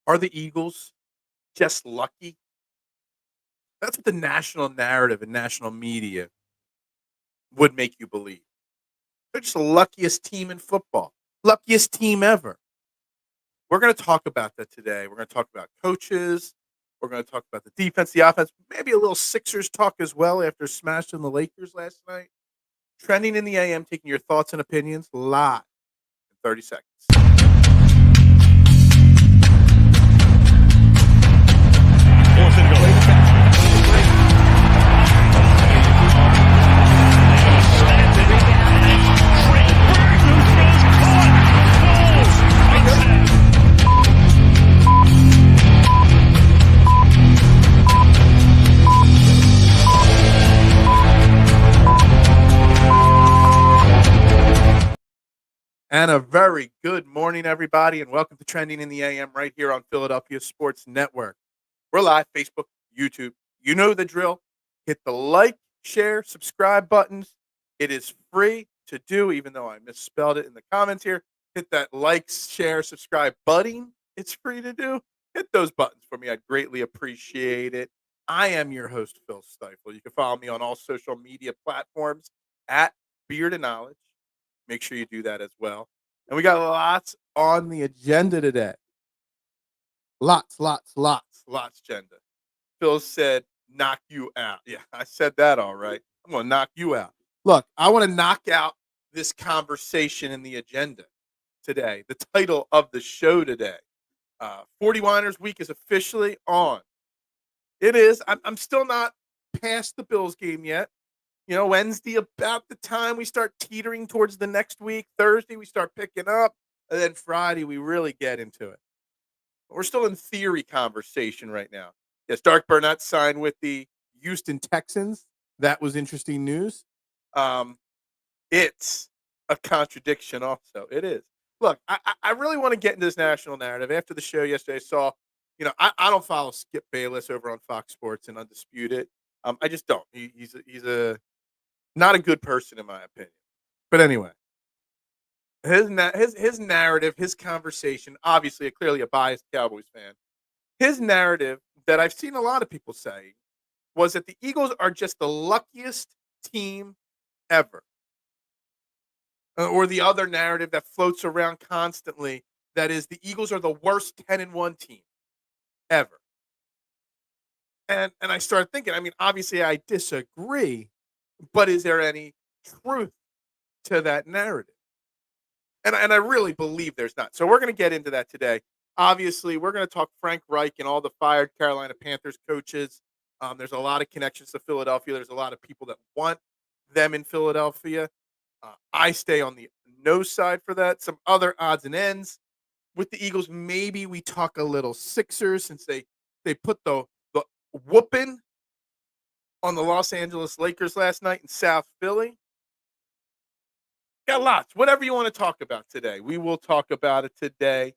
Are the Eagles just lucky? That's what the national narrative and national media would make you believe. They're just the luckiest team in football, luckiest team ever. We're going to talk about that today. We're going to talk about coaches. We're going to talk about the defense, the offense, maybe a little Sixers talk as well after smashing the Lakers last night. Trending in the AM, taking your thoughts and opinions live in 30 seconds. Fourth and goal. And a very good morning, everybody, and welcome to Trending in the AM right here on Philadelphia Sports Network. We're live, Facebook, YouTube. You know the drill. Hit the like, share, subscribe buttons. It is free to do, even though I misspelled it in the comments here. Hit that like, share, subscribe button. It's free to do. Hit those buttons for me. I'd greatly appreciate it. I am your host, Phil Stiefel. You can follow me on all social media platforms at Beard and Knowledge. Make sure you do that as well. And we got lots on the agenda today. Lots agenda. Phil said, knock you out. Yeah, I said that all right. I'm going to knock you out. Look, I want to knock out this conversation in the agenda today. The title of the show today. 40 Winers Week is officially on. It is. I'm still not past the Bills game yet. You know, Wednesday, about the time we start teetering towards the next week. Thursday, we start picking up. And then Friday, we really get into it. But we're still in theory conversation right now. Yes, Dark Burnett signed with the Houston Texans. That was interesting news. It's a contradiction also. It is. Look, I really want to get into this national narrative. After the show yesterday, I saw, I don't follow Skip Bayless over on Fox Sports and Undisputed. I just don't. He's a not a good person, in my opinion. But anyway, his narrative, his conversation, obviously, clearly a biased Cowboys fan. His narrative that I've seen a lot of people say was that the Eagles are just the luckiest team ever. Or the other narrative that floats around constantly that is the Eagles are the worst 10-1 team ever. And I started thinking, I mean, obviously I disagree. But is there any truth to that narrative? And I really believe there's not. So we're going to get into that today. Obviously, we're going to talk Frank Reich and all the fired Carolina Panthers coaches. There's a lot of connections to Philadelphia. There's a lot of people that want them in Philadelphia. I stay on the no side for that. Some other odds and ends with the Eagles. Maybe we talk a little Sixers since they put the whooping on the Los Angeles Lakers last night in South Philly. Got lots. Whatever you want to talk about today, we will talk about it today.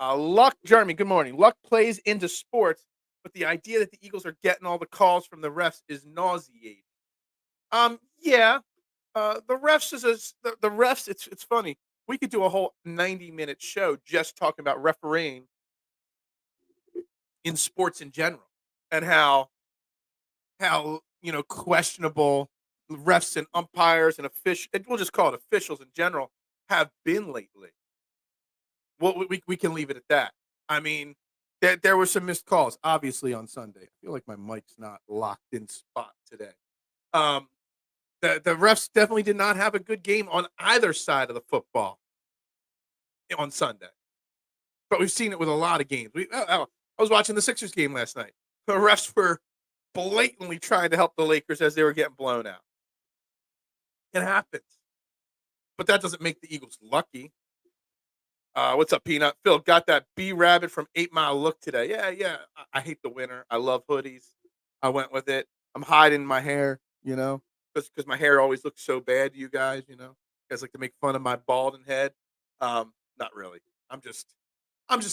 Luck, Jeremy, good morning. Luck plays into sports, but the idea that the Eagles are getting all the calls from the refs is nauseating. Yeah. The refs the refs, it's funny. We could do a whole 90-minute show just talking about refereeing in sports in general and how questionable refs and umpires and we'll just call it officials in general, have been lately. Well, we can leave it at that. I mean, there were some missed calls, obviously, on Sunday. I feel like my mic's not locked in spot today. The refs definitely did not have a good game on either side of the football on Sunday. But we've seen it with a lot of games. I was watching the Sixers game last night. The refs were blatantly trying to help the Lakers as they were getting blown out. It happens. But that doesn't make the Eagles lucky. What's up, Peanut? Phil got that B-Rabbit from 8 Mile look today. Yeah. I hate the winter. I love hoodies. I went with it. I'm hiding my hair, because my hair always looks so bad to you guys, You guys like to make fun of my balding head. Not really. I'm just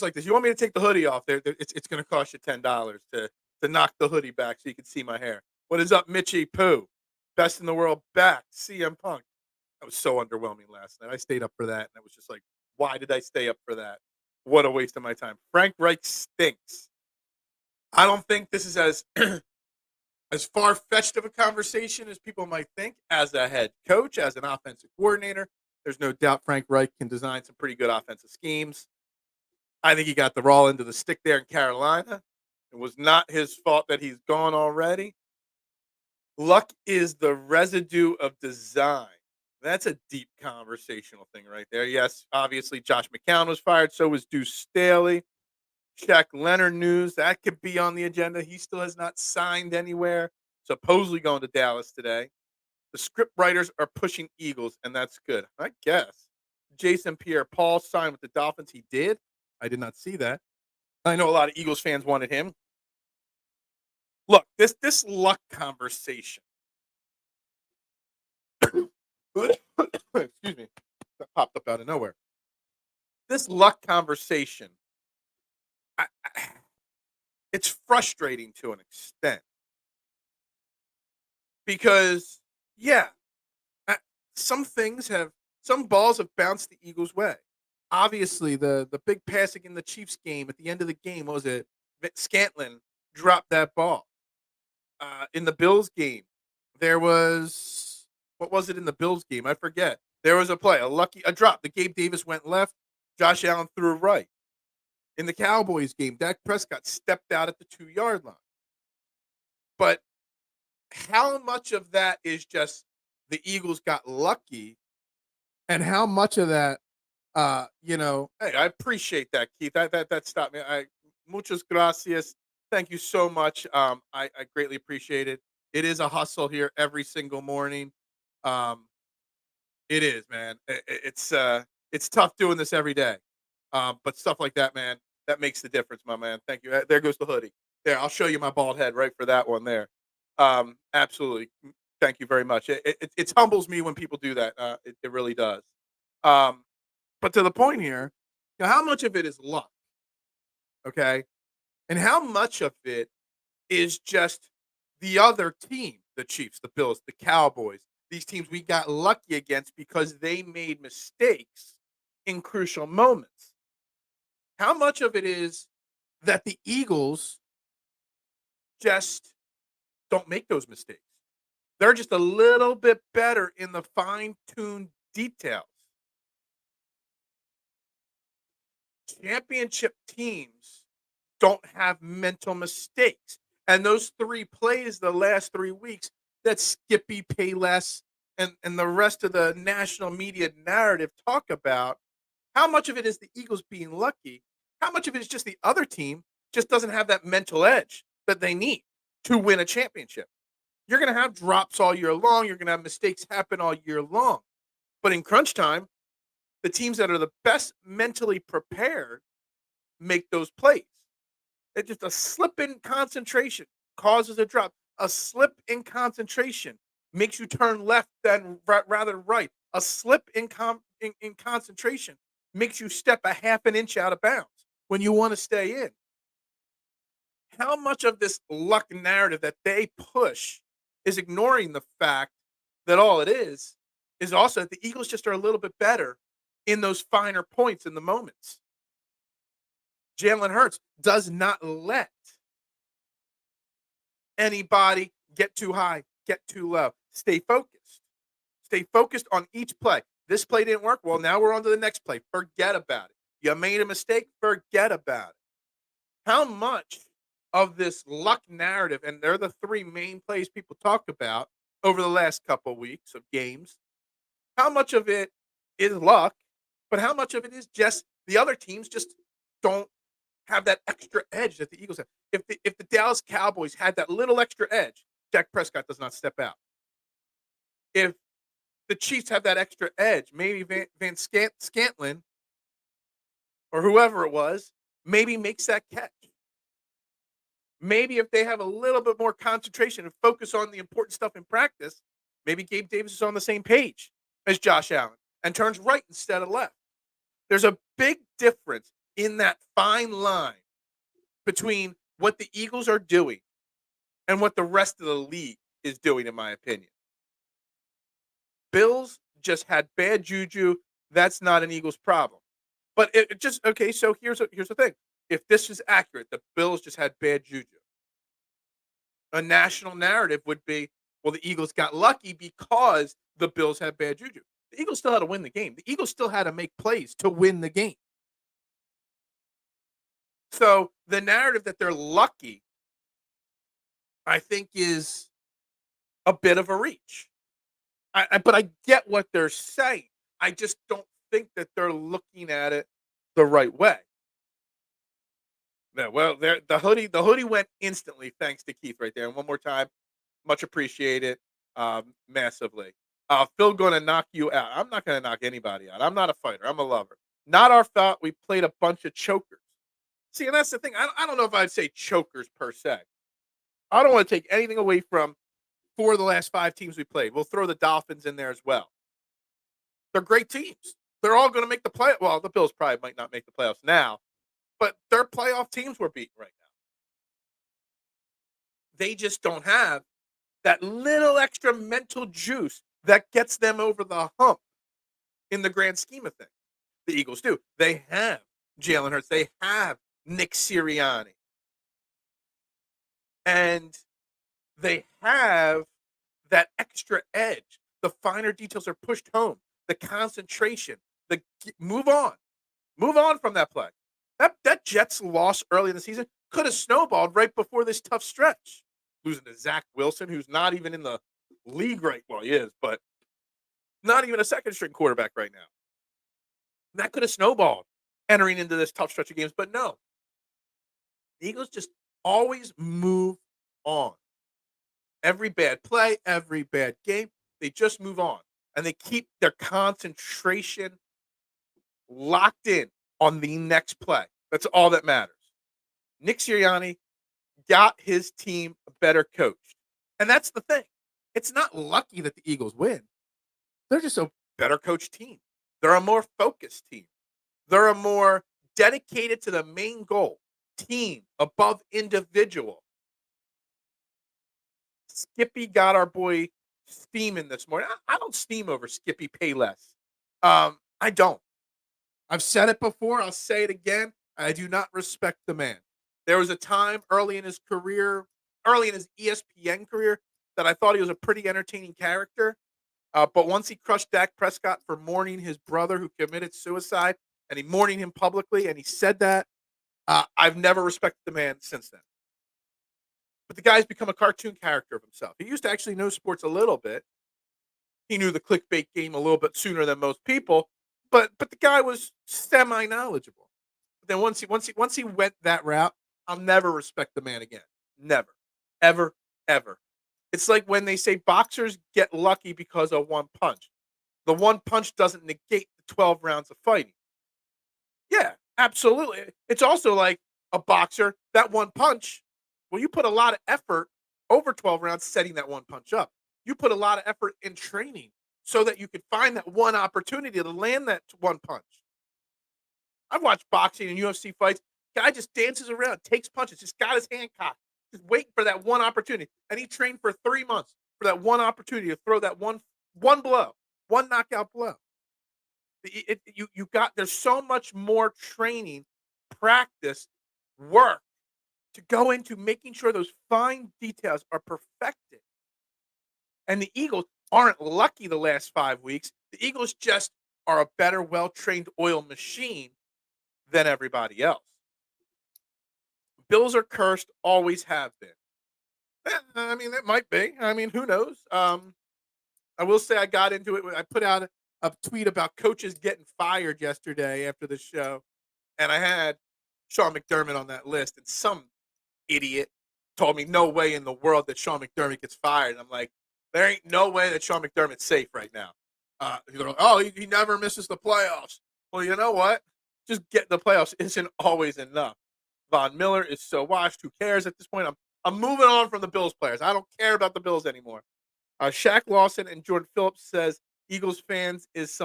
like this. You want me to take the hoodie off there? It's going to cost you $10 to knock the hoodie back so you can see my hair. What is up, Mitchie Pooh? Best in the world back. CM Punk. That was so underwhelming last night. I stayed up for that, and I was just like, why did I stay up for that? What a waste of my time. Frank Reich stinks. I don't think this is as as far fetched of a conversation as people might think. As a head coach, as an offensive coordinator, there's no doubt Frank Reich can design some pretty good offensive schemes. I think he got the raw end of the stick there in Carolina. It was not his fault that he's gone already. Luck is the residue of design. That's a deep conversational thing right there. Yes, obviously Josh McCown was fired. So was Deuce Staley. Shaq Leonard news, that could be on the agenda. He still has not signed anywhere. Supposedly going to Dallas today. The script writers are pushing Eagles, and that's good. I guess. Jason Pierre-Paul signed with the Dolphins. He did. I did not see that. I know a lot of Eagles fans wanted him. Look, this luck conversation. Excuse me. That popped up out of nowhere. This luck conversation, it's frustrating to an extent because, yeah, some balls have bounced the Eagles' way. Obviously, the big passing in the Chiefs game at the end of the game, what was it? Scantlin dropped that ball. In the Bills game, there was what was it in the Bills game? I forget. There was a play, a drop. The Gabe Davis went left. Josh Allen threw right. In the Cowboys game, Dak Prescott stepped out at the 2-yard line. But how much of that is just the Eagles got lucky, and how much of that, hey, I appreciate that, Keith. That stopped me. Muchas gracias. Thank you so much. I greatly appreciate it. It is a hustle here every single morning. It is, man. It's tough doing this every day. But stuff like that, man, that makes the difference, my man. Thank you. There goes the hoodie. There, I'll show you my bald head right for that one there. Absolutely. Thank you very much. It humbles me when people do that. It really does. But to the point here, how much of it is luck? Okay. And how much of it is just the other team, the Chiefs, the Bills, the Cowboys, these teams we got lucky against because they made mistakes in crucial moments? How much of it is that the Eagles just don't make those mistakes? They're just a little bit better in the fine-tuned details. Championship teams don't have mental mistakes. And those 3 plays the last 3 weeks that Skippy, Payless, and the rest of the national media narrative talk about, how much of it is the Eagles being lucky? How much of it is just the other team just doesn't have that mental edge that they need to win a championship? You're going to have drops all year long. You're going to have mistakes happen all year long. But in crunch time, the teams that are the best mentally prepared make those plays. It's just a slip in concentration causes a drop. A slip in concentration makes you turn left then rather right. A slip in concentration makes you step a half an inch out of bounds when you want to stay in. How much of this luck narrative that they push is ignoring the fact that all it is also that the Eagles just are a little bit better in those finer points in the moments. Jalen Hurts does not let anybody get too high, get too low. Stay focused. Stay focused on each play. This play didn't work. Well, now we're on to the next play. Forget about it. You made a mistake. Forget about it. How much of this luck narrative, and they're the 3 main plays people talk about over the last couple of weeks of games, how much of it is luck, but how much of it is just the other teams just don't have that extra edge that the Eagles have? If the Dallas Cowboys had that little extra edge, Dak Prescott does not step out. If the Chiefs have that extra edge, maybe Van Scantlin or whoever it was, maybe makes that catch. Maybe if they have a little bit more concentration and focus on the important stuff in practice, maybe Gabe Davis is on the same page as Josh Allen and turns right instead of left. There's a big difference in that fine line between what the Eagles are doing and what the rest of the league is doing, in my opinion. Bills just had bad juju. That's not an Eagles problem. But it just okay. So here's the thing: if this is accurate, the Bills just had bad juju. A national narrative would be, well, the Eagles got lucky because the Bills had bad juju. The Eagles still had to win the game. The Eagles still had to make plays to win the game. So the narrative that they're lucky, I think, is a bit of a reach. But I get what they're saying. I just don't think that they're looking at it the right way. Yeah, well, the hoodie went instantly thanks to Keith right there. And one more time, much appreciated, massively. Phil gonna knock you out. I'm not gonna knock anybody out. I'm not a fighter. I'm a lover. Not our fault. We played a bunch of chokers. See, and that's the thing. I don't know if I'd say chokers per se. I don't want to take anything away from 4 of the last 5 teams we played. We'll throw the Dolphins in there as well. They're great teams. They're all going to make the play. Well, the Bills probably might not make the playoffs now, but their playoff teams we're beating right now. They just don't have that little extra mental juice that gets them over the hump in the grand scheme of things. The Eagles do. They have Jalen Hurts. They have Nick Sirianni. And they have that extra edge. The finer details are pushed home. The concentration. The move on from that play. That Jets loss early in the season could have snowballed right before this tough stretch. Losing to Zach Wilson, who's not even in the league right. Well, he is, but not even a second string quarterback right now. That could have snowballed entering into this tough stretch of games, but no. The Eagles just always move on. Every bad play, every bad game, they just move on. And they keep their concentration locked in on the next play. That's all that matters. Nick Sirianni got his team better coached. And that's the thing. It's not lucky that the Eagles win. They're just a better coached team. They're a more focused team. They're a more dedicated to the main goal. Team above individual. Skippy got our boy steaming this morning. I don't steam over Skippy Payless. I don't. I've said it before. I'll say it again. I do not respect the man. There was a time early in his career, early in his ESPN career, that I thought he was a pretty entertaining character. But once he crushed Dak Prescott for mourning his brother who committed suicide, and he mourning him publicly, and he said that, I've never respected the man since then. But the guy's become a cartoon character of himself. He used to actually know sports a little bit. He knew the clickbait game a little bit sooner than most people, but the guy was semi-knowledgeable. But then once he went that route, I'll never respect the man again. Never. Ever, ever. It's like when they say boxers get lucky because of one punch. The one punch doesn't negate the 12 rounds of fighting. Yeah, absolutely. It's also like a boxer, that one punch, well, you put a lot of effort over 12 rounds setting that one punch up. You put a lot of effort in training so that you could find that one opportunity to land that one punch. I've watched boxing and UFC fights. Guy just dances around, takes punches, just got his hand cocked, just waiting for that one opportunity. And he trained for 3 months for that one opportunity to throw that one blow, one knockout blow. There's so much more training, practice, work to go into making sure those fine details are perfected. And the Eagles aren't lucky the last 5 weeks. The Eagles just are a better, well-trained oil machine than everybody else. Bills are cursed, always have been. I mean, that might be. I mean, who knows? I will say I got into it. I put out a tweet about coaches getting fired yesterday after the show, and I had Sean McDermott on that list, and some idiot told me no way in the world that Sean McDermott gets fired. And I'm like, there ain't no way that Sean McDermott's safe right now. He never misses the playoffs. Well, you know what? Just getting the playoffs isn't always enough. Von Miller is so washed. Who cares at this point? I'm moving on from the Bills players. I don't care about the Bills anymore. Shaq Lawson and Jordan Phillips says Eagles fans is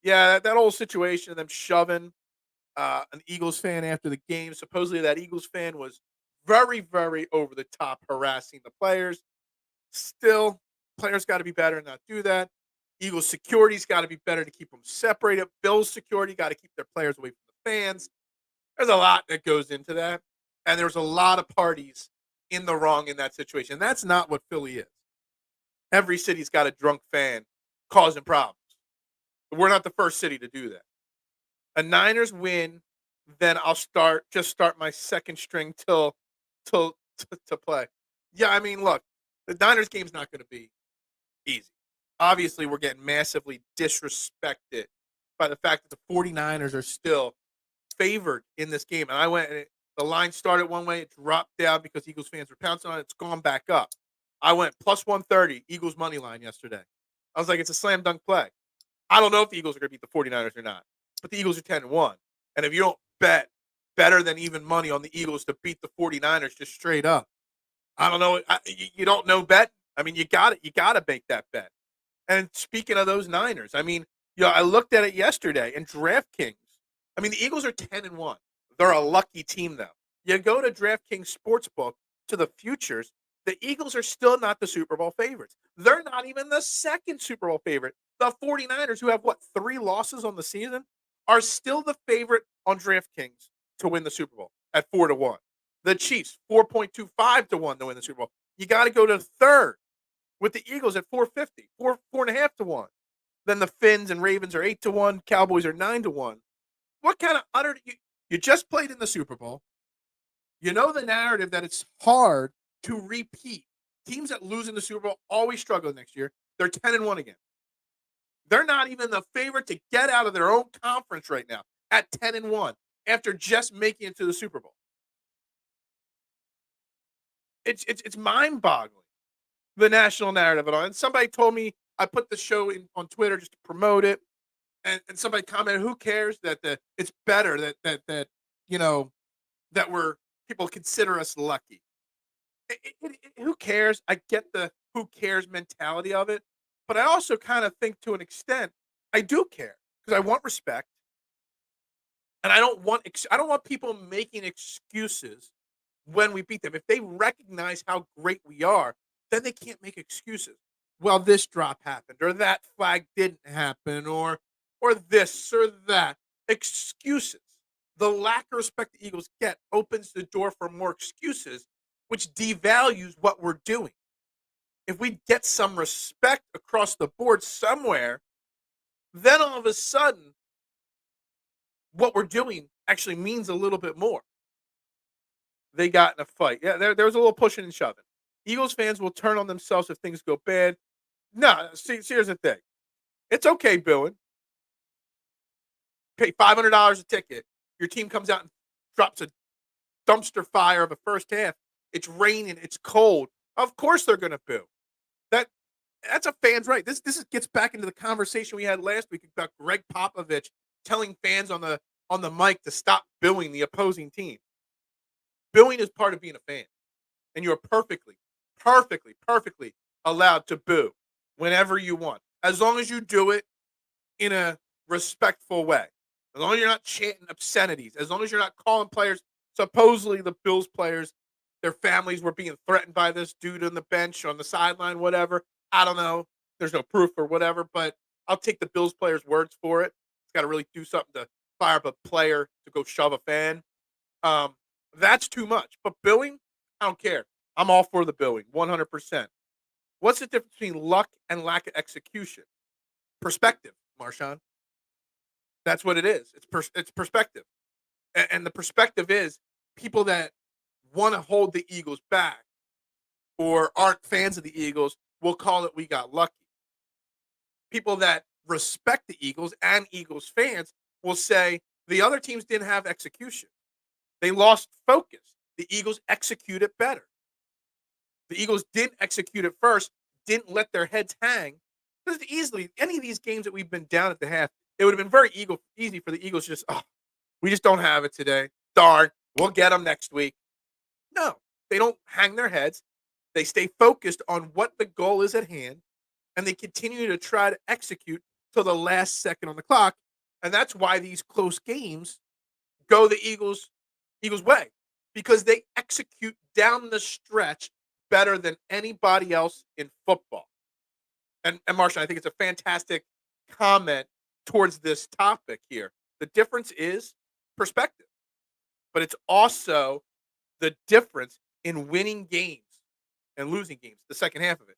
that old situation of them shoving an Eagles fan after the game. Supposedly that Eagles fan was very, very over the top harassing the players. Still, players got to be better and not do that. Eagles security's got to be better to keep them separated. Bills security got to keep their players away from the fans. There's a lot that goes into that. And there's a lot of parties in the wrong in that situation. That's not what Philly is. Every city's got a drunk fan causing problems. We're not the first city to do that. A Niners win, then I'll start my second string to play. Yeah, I mean, look, the Niners game's not going to be easy. Obviously, we're getting massively disrespected by the fact that the 49ers are still favored in this game. And the line started one way, it dropped down because Eagles fans were pouncing on it. It's gone back up. I went plus 130, Eagles money line yesterday. I was like, it's a slam dunk play. I don't know if the Eagles are going to beat the 49ers or not, but the Eagles are 10-1. And if you don't bet better than even money on the Eagles to beat the 49ers just straight up, I don't know. You don't know bet. I mean, you got to make that bet. And speaking of those Niners, I mean, I looked at it yesterday in DraftKings. I mean, the Eagles are 10-1. They're a lucky team, though. You go to DraftKings Sportsbook to the futures, the Eagles are still not the Super Bowl favorites. They're not even the second Super Bowl favorite. The 49ers, who have, 3 losses on the season, are still the favorite on DraftKings to win the Super Bowl at 4-1. The Chiefs, 4.25 to 1 to win the Super Bowl. You got to go to third with the Eagles at 4.50, 4.5 to 1. Then the Finns and Ravens are 8 to 1. Cowboys are 9 to 1. What kind of utter you just played in the Super Bowl? You know the narrative that it's hard to repeat. Teams that lose in the Super Bowl always struggle next year. They're 10-1 again. They're not even the favorite to get out of their own conference right now at 10-1 after just making it to the Super Bowl. It's mind-boggling, the national narrative. And somebody told me, I put the show on Twitter just to promote it, and somebody commented, "Who cares that it's better that people consider us lucky." Who cares? I get the who cares mentality of it, but I also kind of think to an extent I do care because I want respect, and I don't want people making excuses when we beat them. If they recognize how great we are, then they can't make excuses. Well, this drop happened, or that flag didn't happen, or this or that. Excuses. The lack of respect the Eagles get opens the door for more excuses, which devalues what we're doing. If we get some respect across the board somewhere, then all of a sudden, what we're doing actually means a little bit more. They got in a fight. Yeah, there was a little pushing and shoving. Eagles fans will turn on themselves if things go bad. No, see, here's the thing. It's okay, booing. Pay $500 a ticket. Your team comes out and drops a dumpster fire of a first half. It's raining. It's cold. Of course they're going to boo. That's a fan's right. This gets back into the conversation we had last week about Greg Popovich telling fans on the mic to stop booing the opposing team. Booing is part of being a fan, and you are perfectly allowed to boo whenever you want, as long as you do it in a respectful way. As long as you're not chanting obscenities, as long as you're not calling players, supposedly the Bills players, their families were being threatened by this dude on the bench, on the sideline, whatever. I don't know. There's no proof or whatever, but I'll take the Bills players' words for it. It's got to really do something to fire up a player to go shove a fan. That's too much. But booing, I don't care. I'm all for the booing, 100%. What's the difference between luck and lack of execution? Perspective, Marshawn. That's what it is. It's perspective. And the perspective is people that want to hold the Eagles back or aren't fans of the Eagles will call it we got lucky. People that respect the Eagles and Eagles fans will say the other teams didn't have execution. They lost focus. The Eagles executed better. The Eagles didn't execute it first, didn't let their heads hang. Because easily, any of these games that we've been down at the half, it would have been very easy for the Eagles to just, we just don't have it today. Darn, we'll get them next week. No, they don't hang their heads. They stay focused on what the goal is at hand, and they continue to try to execute till the last second on the clock. And that's why these close games go the Eagles' way, because they execute down the stretch better than anybody else in football. and Marshall, I think it's a fantastic comment towards this topic here. The difference is perspective, but it's also the difference in winning games and losing games, the second half of it,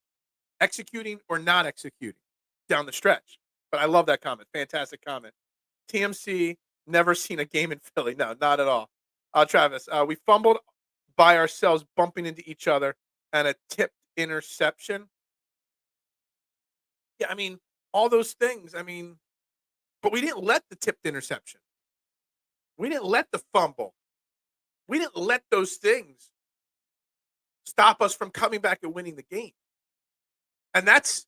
executing or not executing down the stretch. But I love that comment. Fantastic comment. TMC, never seen a game in Philly. No, not at all. Travis, we fumbled by ourselves, bumping into each other, and a tipped interception. Yeah, I mean, all those things. I mean, but we didn't let the tipped interception. We didn't let the fumble. We didn't let those things stop us from coming back and winning the game. And that's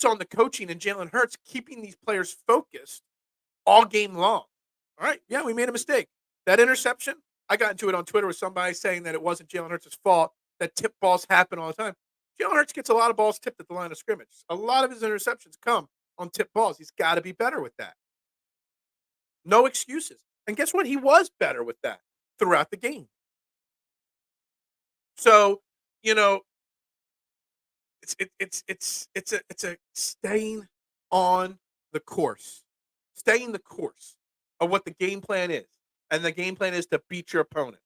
on the coaching and Jalen Hurts keeping these players focused all game long. All right, yeah, we made a mistake. That interception, I got into it on Twitter with somebody saying that it wasn't Jalen Hurts' fault, that tip balls happen all the time. Jalen Hurts gets a lot of balls tipped at the line of scrimmage. A lot of his interceptions come on tip balls. He's got to be better with that. No excuses. And guess what? He was better with that throughout the game. So, you know, it's a staying on the course. Staying the course of what the game plan is. And the game plan is to beat your opponent.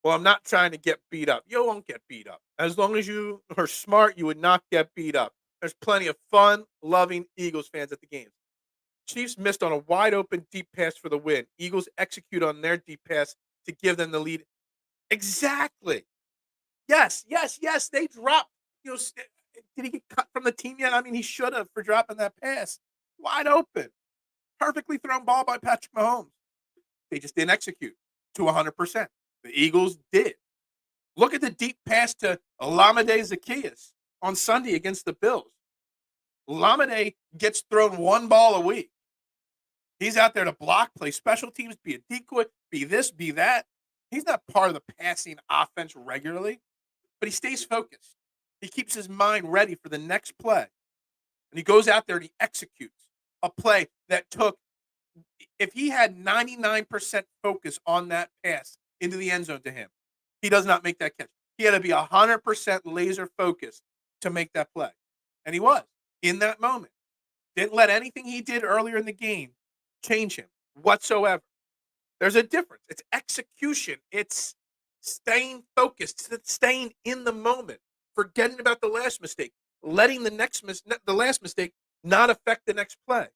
Well, I'm not trying to get beat up. You won't get beat up. As long as you are smart, you would not get beat up. There's plenty of fun, loving Eagles fans at the games. Chiefs missed on a wide open deep pass for the win. Eagles execute on their deep pass to give them the lead. Exactly. Yes. They dropped. You know, did he get cut from the team yet? I mean, he should have for dropping that pass. Wide open. Perfectly thrown ball by Patrick Mahomes. They just didn't execute to 100%. The Eagles did. Look at the deep pass to Olamide Zaccheaus on Sunday against the Bills. Olamide gets thrown one ball a week. He's out there to block, play special teams, be a decoy, be this, be that. He's not part of the passing offense regularly, but he stays focused. He keeps his mind ready for the next play. And he goes out there and he executes a play that took, if he had 99% focus on that pass into the end zone to him, he does not make that catch. He had to be 100% laser focused to make that play. And he was in that moment. Didn't let anything he did earlier in the game change him whatsoever. There's a difference. It's execution. It's staying focused. It's staying in the moment. Forgetting about the last mistake. Letting the last mistake not affect the next play.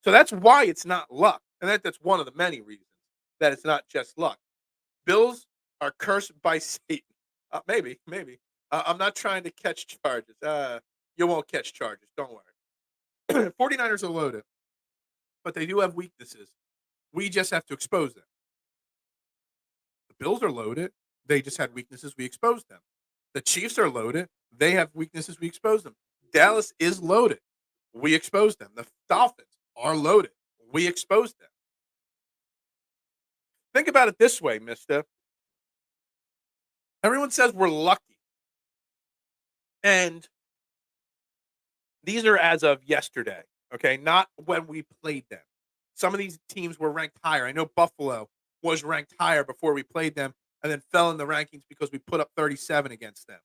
So that's why it's not luck. And that's one of the many reasons that it's not just luck. Bills are cursed by Satan. Maybe. I'm not trying to catch charges. You won't catch charges. Don't worry. 49ers are loaded, but they do have weaknesses. We just have to expose them. The Bills are loaded. They just had weaknesses. We exposed them. The Chiefs are loaded. They have weaknesses. We exposed them. Dallas is loaded. We exposed them. The Dolphins are loaded. We exposed them. Think about it this way, mister. Everyone says we're lucky. And these are as of yesterday, okay? Not when we played them. Some of these teams were ranked higher. I know Buffalo was ranked higher before we played them and then fell in the rankings because we put up 37 against them.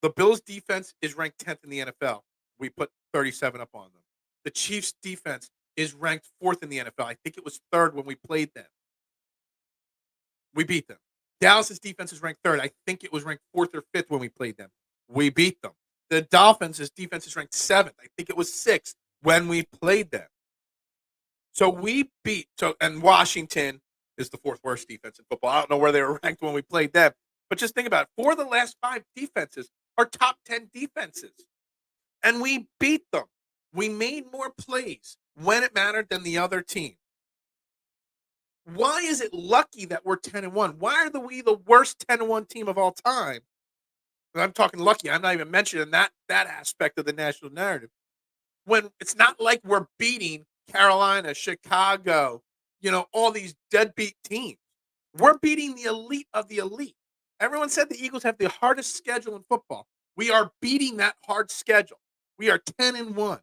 The Bills' defense is ranked 10th in the NFL. We put 37 up on them. The Chiefs' defense is ranked 4th in the NFL. I think it was 3rd when we played them. We beat them. Dallas' defense is ranked 3rd. I think it was ranked 4th or 5th when we played them. We beat them. The Dolphins' defense is ranked 7th. I think it was 6th when we played them. So we beat. And Washington is the 4th worst defense in football. I don't know where they were ranked when we played them. But just think about it. 4 of the last 5 defenses are top 10 defenses. And we beat them. We made more plays when it mattered than the other team. Why is it lucky that we're 10-1? Why are we the worst 10-1 team of all time? And I'm talking lucky. I'm not even mentioning that aspect of the national narrative. When it's not like we're beating Carolina, Chicago, all these deadbeat teams. We're beating the elite of the elite. Everyone said the Eagles have the hardest schedule in football. We are beating that hard schedule. We are 10-1.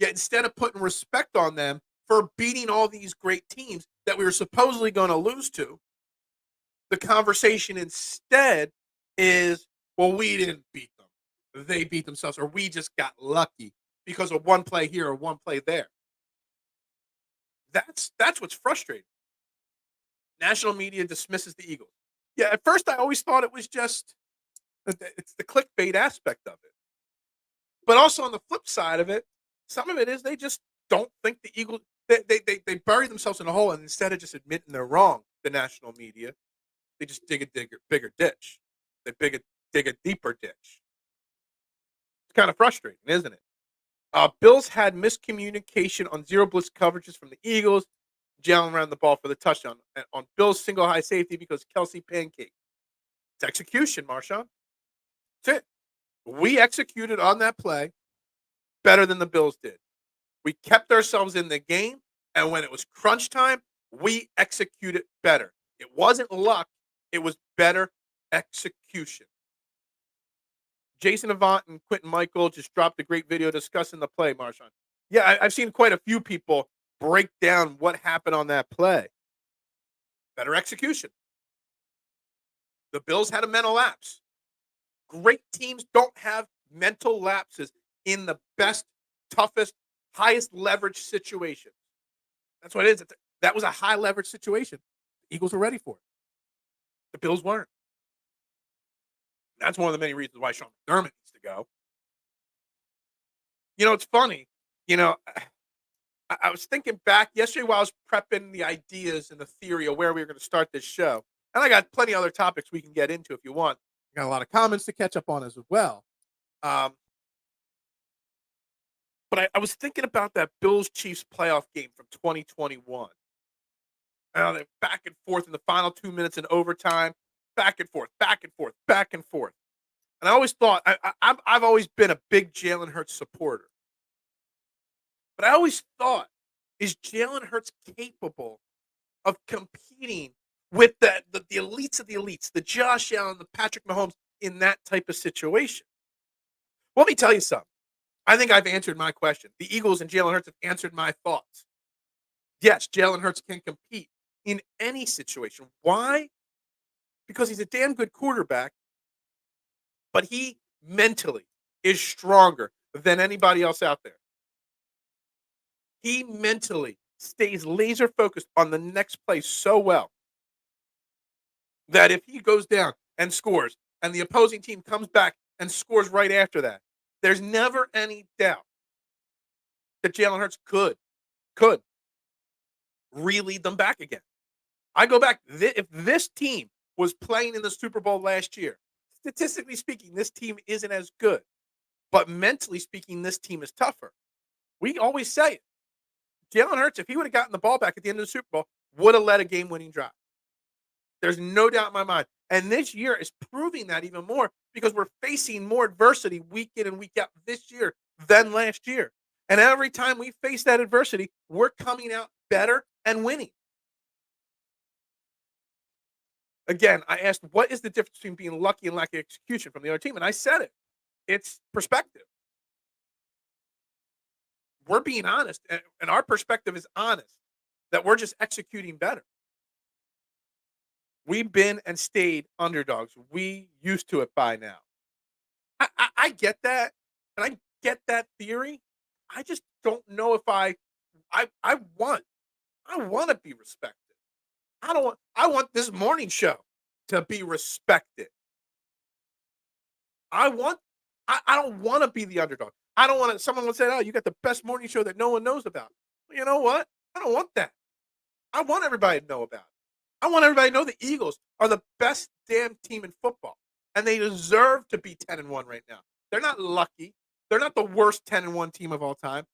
Yet instead of putting respect on them for beating all these great teams that we were supposedly going to lose to, the conversation instead is, well, we didn't beat them. they beat themselves, or we just got lucky because of one play here or one play there. That's what's frustrating. National media dismisses the Eagles. Yeah, at first I always thought it was just it's the clickbait aspect of it. But also on the flip side of it, some of it is they just don't think the Eagles they bury themselves in a hole, and instead of just admitting they're wrong, the national media, they just dig a bigger ditch. They dig a deeper ditch. It's kind of frustrating, isn't it? Bills had miscommunication on zero blitz coverages from the Eagles. Jalen ran the ball for the touchdown on Bills' single high safety because Kelsey pancaked. It's execution, Marshawn. That's it. We executed on that play better than the Bills did. We kept ourselves in the game, and when it was crunch time, we executed better. It wasn't luck. It was better execution. Jason Avant and Quentin Michael just dropped a great video discussing the play, Marshawn. Yeah, I've seen quite a few people break down what happened on that play. Better execution. The Bills had a mental lapse. Great teams don't have mental lapses in the best, toughest, highest leverage situation. That's what it is. That was a high leverage situation. The Eagles were ready for it. The Bills weren't. That's one of the many reasons why Sean McDermott needs to go. It's funny. I was thinking back yesterday while I was prepping the ideas and the theory of where we were going to start this show. And I got plenty of other topics we can get into if you want. I got a lot of comments to catch up on as well. But I was thinking about that Bills-Chiefs playoff game from 2021. They're back and forth in the final 2 minutes in overtime. Back and forth, back and forth, back and forth. And I always thought, I've always been a big Jalen Hurts supporter. But I always thought, is Jalen Hurts capable of competing with the elites of the elites, the Josh Allen, the Patrick Mahomes, in that type of situation? Let me tell you something. I think I've answered my question. The Eagles and Jalen Hurts have answered my thoughts. Yes, Jalen Hurts can compete in any situation. Why? Because he's a damn good quarterback, but he mentally is stronger than anybody else out there. He mentally stays laser focused on the next play so well that if he goes down and scores and the opposing team comes back and scores right after that, there's never any doubt that Jalen Hurts could re-lead them back again. I go back, if this team was playing in the Super Bowl last year, statistically speaking, this team isn't as good. But mentally speaking, this team is tougher. We always say it. Jalen Hurts, if he would have gotten the ball back at the end of the Super Bowl, would have led a game-winning drive. There's no doubt in my mind. And this year is proving that even more because we're facing more adversity week in and week out this year than last year. And every time we face that adversity, we're coming out better and winning. Again, I asked, what is the difference between being lucky and lacking execution from the other team? And I said it. It's perspective. We're being honest, and our perspective is honest, that we're just executing better. We've been and stayed underdogs. We used to it by now. I get that, and I get that theory. I just don't know if I want to be respected. I want this morning show to be respected. I don't want to be the underdog. I don't want to. Someone would say, "Oh, you got the best morning show that no one knows about." Well, you know what? I don't want that. I want everybody to know about it. I want everybody to know the Eagles are the best damn team in football, and they deserve to be 10-1 right now. They're not lucky. They're not the worst 10-1 team of all time.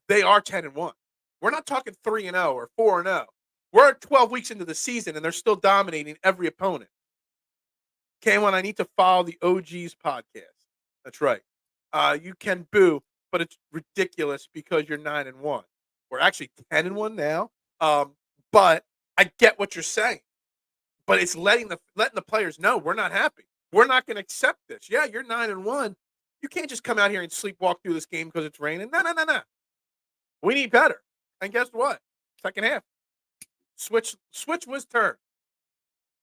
They are 10-1. We're not talking 3-0 or 4-0. We're 12 weeks into the season, and they're still dominating every opponent. K1, I need to follow the OG's podcast. That's right. You can boo, but it's ridiculous because you're 9-1. We're actually 10-1 now. But I get what you're saying. But it's letting the players know we're not happy. We're not going to accept this. Yeah, you're 9-1. You can't just come out here and sleepwalk through this game because it's raining. No. We need better. And guess what? Second half. Switch was turned.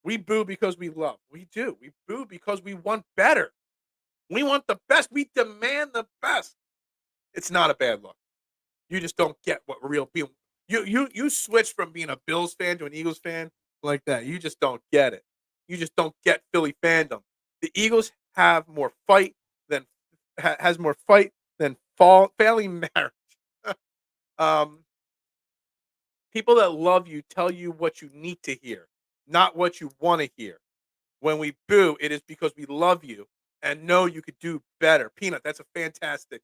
We boo because we love. We do. We boo because we want better. We want the best. We demand the best. It's not a bad look. You just don't get what real people. You switch from being a Bills fan to an Eagles fan like that. You just don't get it. You just don't get Philly fandom. The Eagles have more fight than has more fight than failing marriage. um, People that love you tell you what you need to hear, not what you want to hear. When we boo, it is because we love you and know you could do better. Peanut, that's a fantastic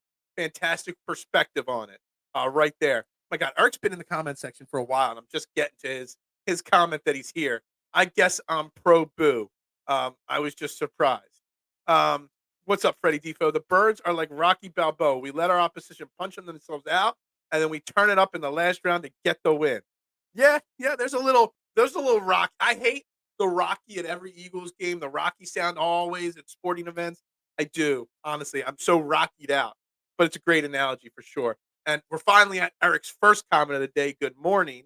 perspective on it. Right there. My God, Eric's been in the comment section for a while, and I'm just getting to his comment that he's here. I guess I'm pro boo. I was just surprised. What's up, Freddie Defo? The Birds are like Rocky Balboa. We let our opposition punch themselves out, and then we turn it up in the last round to get the win. Yeah. There's a little rock. I hate the Rocky at every Eagles game, the Rocky sound always at sporting events. I do, honestly. I'm so rockied out, but it's a great analogy for sure. And we're finally at Eric's first comment of the day. Good morning.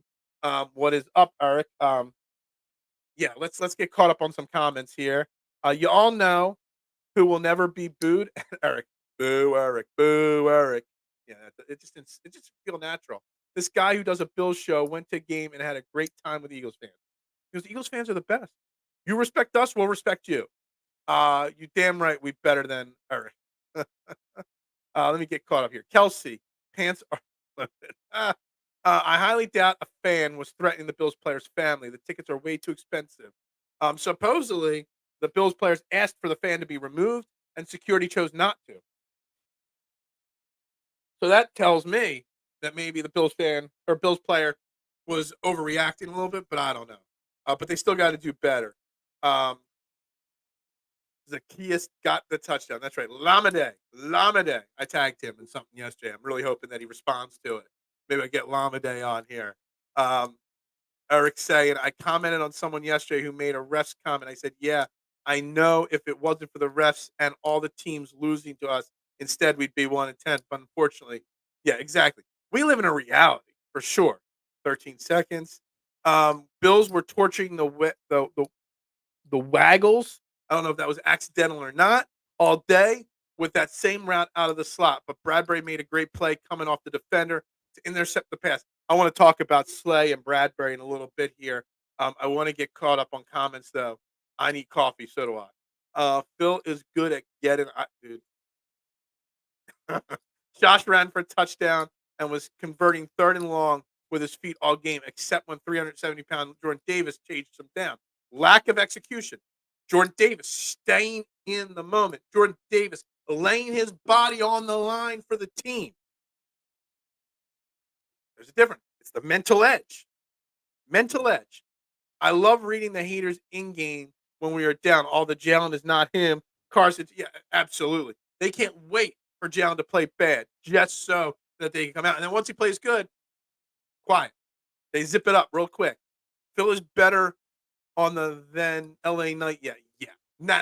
What is up, Eric? Yeah, let's get caught up on some comments here. You all know who will never be booed? Eric. Boo, Eric. Boo, Eric. Yeah, it just feel natural. This guy who does a Bills show went to a game and had a great time with Eagles fans. Because Eagles fans are the best. You respect us, we'll respect you. You damn right we better than Eric. Let me get caught up here. Kelsey, pants are limited. I highly doubt a fan was threatening the Bills player's family. The tickets are way too expensive. Supposedly, the Bills players asked for the fan to be removed, and security chose not to. So that tells me that maybe the Bills fan or Bills player was overreacting a little bit, but I don't know. But they still got to do better. Zacchaeus got the touchdown. That's right. Lamade. I tagged him in something yesterday. I'm really hoping that he responds to it. Maybe I get Lamade on here. Eric saying, I commented on someone yesterday who made a refs comment. I said, yeah, I know if it wasn't for the refs and all the teams losing to us, instead we'd be 1-10. But unfortunately, yeah, exactly. We live in a reality for sure. 13 seconds. Bills were torching the Waggles. I don't know if that was accidental or not, all day with that same route out of the slot. But Bradbury made a great play coming off the defender to intercept the pass. I want to talk about Slay and Bradbury in a little bit here. I want to get caught up on comments, though. I need coffee. So do I. Phil is good at getting dude. Josh ran for a touchdown and was converting 3rd and long with his feet all game, except when 370-pound Jordan Davis chased him down. Lack of execution. Jordan Davis staying in the moment. Jordan Davis laying his body on the line for the team. There's a difference. It's the mental edge. Mental edge. I love reading the haters in game when we are down. All the Jalen is not him. Carson, yeah, absolutely. They can't wait for Jalen to play bad just so that they can come out. And then once he plays good, quiet. They zip it up real quick. Phil is better on the then LA night. Yeah. No.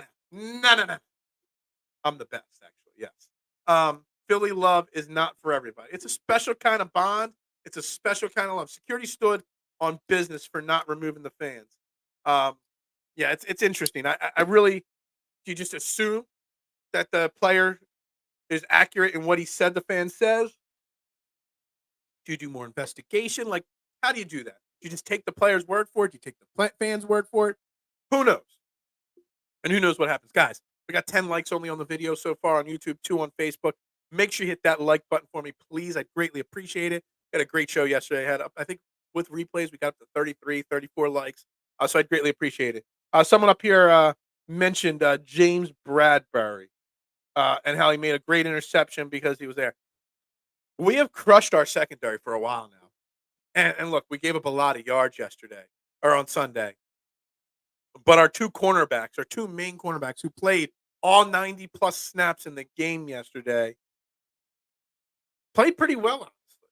I'm the best, actually. Yes. Philly love is not for everybody. It's a special kind of bond. It's a special kind of love. Security stood on business for not removing the fans. Yeah, it's interesting. I really, do you just assume that the player is accurate in what he said the fan says? Do you do more investigation? Like, how do you do that? Do you just take the player's word for it? Do you take the fan's word for it? Who knows? And who knows what happens. Guys, we got 10 likes only on the video so far on YouTube, 2 on Facebook. Make sure you hit that like button for me, please. I'd greatly appreciate it. Had a great show yesterday. I had, I think, with replays, we got up to 33, 34 likes. So I'd greatly appreciate it. Someone up here mentioned James Bradbury and how he made a great interception because he was there. We have crushed our secondary for a while now. And look, we gave up a lot of yards yesterday or on Sunday. But our two main cornerbacks who played all 90-plus snaps in the game yesterday, played pretty well, honestly.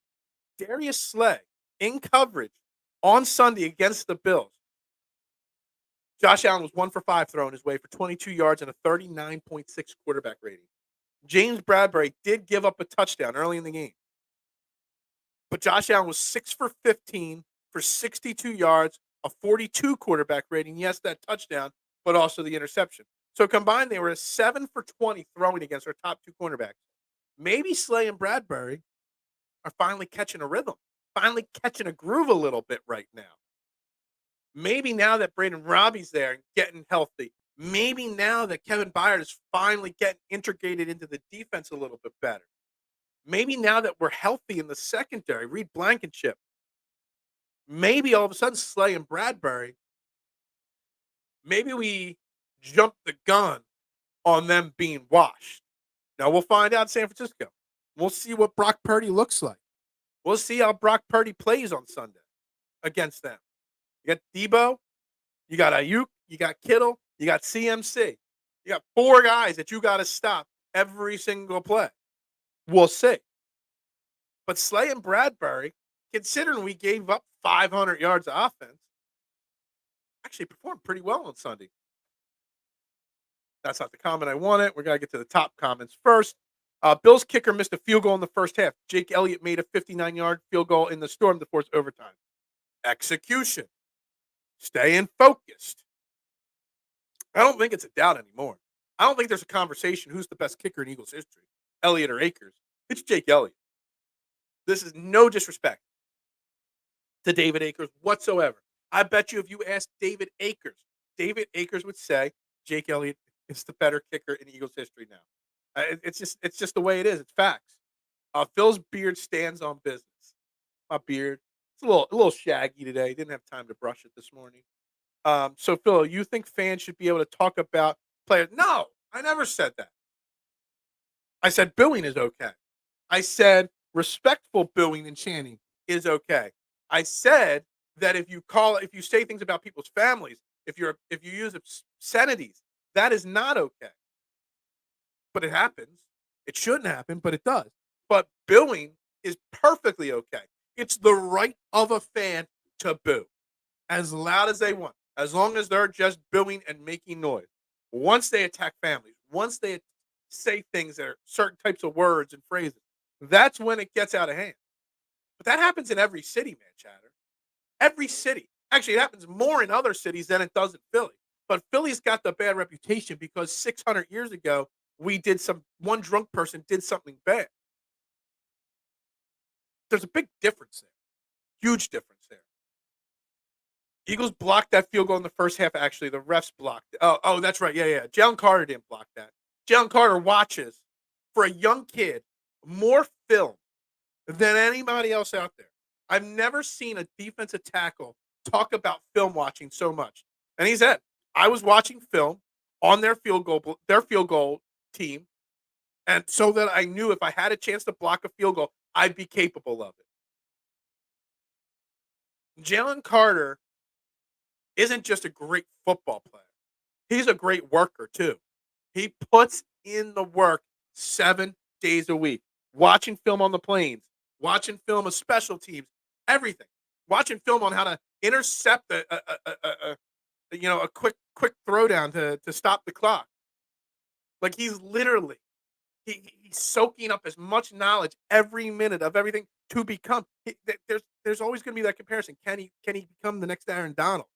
Darius Slay, in coverage, on Sunday against the Bills. Josh Allen was 1 for 5 throwing his way for 22 yards and a 39.6 quarterback rating. James Bradbury did give up a touchdown early in the game. But Josh Allen was 6 for 15 for 62 yards, a 42 quarterback rating. Yes, that touchdown, but also the interception. So combined, they were a 7 for 20 throwing against our top two cornerbacks. Maybe Slay and Bradbury are finally catching a rhythm, finally catching a groove a little bit right now. Maybe now that Braden Robbie's there and getting healthy, maybe now that Kevin Byard is finally getting integrated into the defense a little bit better. Maybe now that we're healthy in the secondary, Reed Blankenship, maybe all of a sudden Slay and Bradbury, maybe we jump the gun on them being washed. Now we'll find out in San Francisco. We'll see what Brock Purdy looks like. We'll see how Brock Purdy plays on Sunday against them. You got Debo, you got Ayuk, you got Kittle, you got CMC. You got 4 guys that you got to stop every single play. We'll see. But Slay and Bradbury, considering we gave up 500 yards of offense, actually performed pretty well on Sunday. That's not the comment I wanted. We're going to get to the top comments first. Bills kicker missed a field goal in the first half. Jake Elliott made a 59-yard field goal in the storm to force overtime. Execution. Staying focused. I don't think it's a doubt anymore. I don't think there's a conversation who's the best kicker in Eagles history, Elliott or Akers. It's Jake Elliott. This is no disrespect to David Akers whatsoever. I bet you if you asked David Akers would say Jake Elliott is the better kicker in Eagles history now. It's just the way it is. It's facts. Phil's beard stands on business. My beard, it's a little shaggy today. Didn't have time to brush it this morning. So Phil, you think fans should be able to talk about players? No, I never said that. I said booing is okay. I said respectful booing and chanting is okay. I said that if you say things about people's families, if you use obscenities, that is not okay. But it happens. It shouldn't happen, but it does. But booing is perfectly okay. It's the right of a fan to boo as loud as they want, as long as they're just booing and making noise. Once they attack families, once they say things that are certain types of words and phrases, that's when it gets out of hand. But that happens in every city, man, chatter. Every city. Actually, it happens more in other cities than it does in Philly. But Philly's got the bad reputation because 600 years ago, one drunk person did something bad. There's a big difference there. Huge difference there. Eagles blocked that field goal in the first half, actually. The refs blocked it. Oh, that's right. Yeah. Jalen Carter didn't block that. Jalen Carter watches, for a young kid, more film than anybody else out there. I've never seen a defensive tackle talk about film watching so much. And he said, I was watching film on their field goal team, and so that I knew if I had a chance to block a field goal, I'd be capable of it. Jalen Carter isn't just a great football player. He's a great worker, too. He puts in the work 7 days a week, watching film on the planes, watching film of special teams, everything. Watching film on how to intercept a quick throwdown to stop the clock. Like he's literally he's soaking up as much knowledge every minute of everything to become. There's always going to be that comparison. Can he become the next Aaron Donald?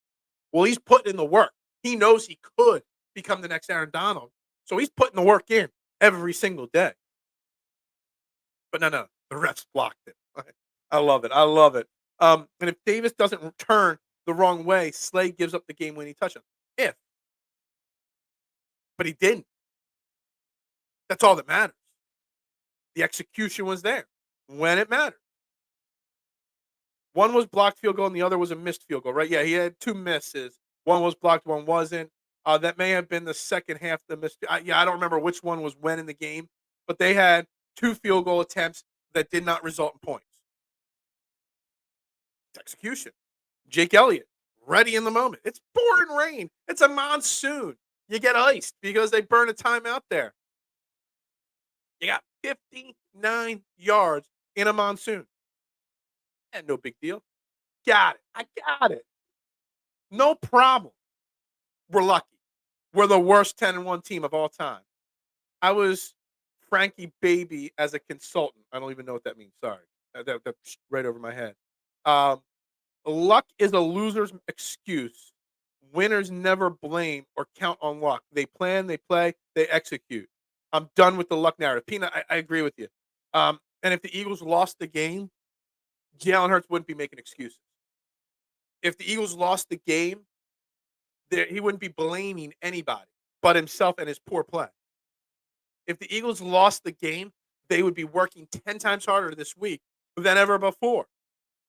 Well, he's putting in the work. He knows he could become the next Aaron Donald, so he's putting the work in every single day. But no, the refs blocked it. I love it. And if Davis doesn't return the wrong way, Slay gives up the game-winning touchdown. But he didn't. That's all that matters. The execution was there when it mattered. One was blocked field goal and the other was a missed field goal, right? Yeah, he had 2 misses. One was blocked, one wasn't. That may have been the second half of the missed. I don't remember which one was when in the game, but they had 2 field goal attempts that did not result in points. It's execution. Jake Elliott, ready in the moment. It's pouring rain. It's a monsoon. You get iced because they burn a timeout there. You got 59 yards in a monsoon. And no big deal. Got it. I got it. No problem. We're lucky. We're the worst 10-1 team of all time. I was Frankie Baby as a consultant. I don't even know what that means. Sorry. That's right over my head. Luck is a loser's excuse Winners never blame or count on luck. They plan, they play, they execute. I'm done with the luck narrative. Peanut, I agree with you. And if the Eagles lost the game, Jalen Hurts wouldn't be making excuses. If the Eagles lost the game, he wouldn't be blaming anybody but himself and his poor play. If the Eagles lost the game, they would be working 10 times harder this week than ever before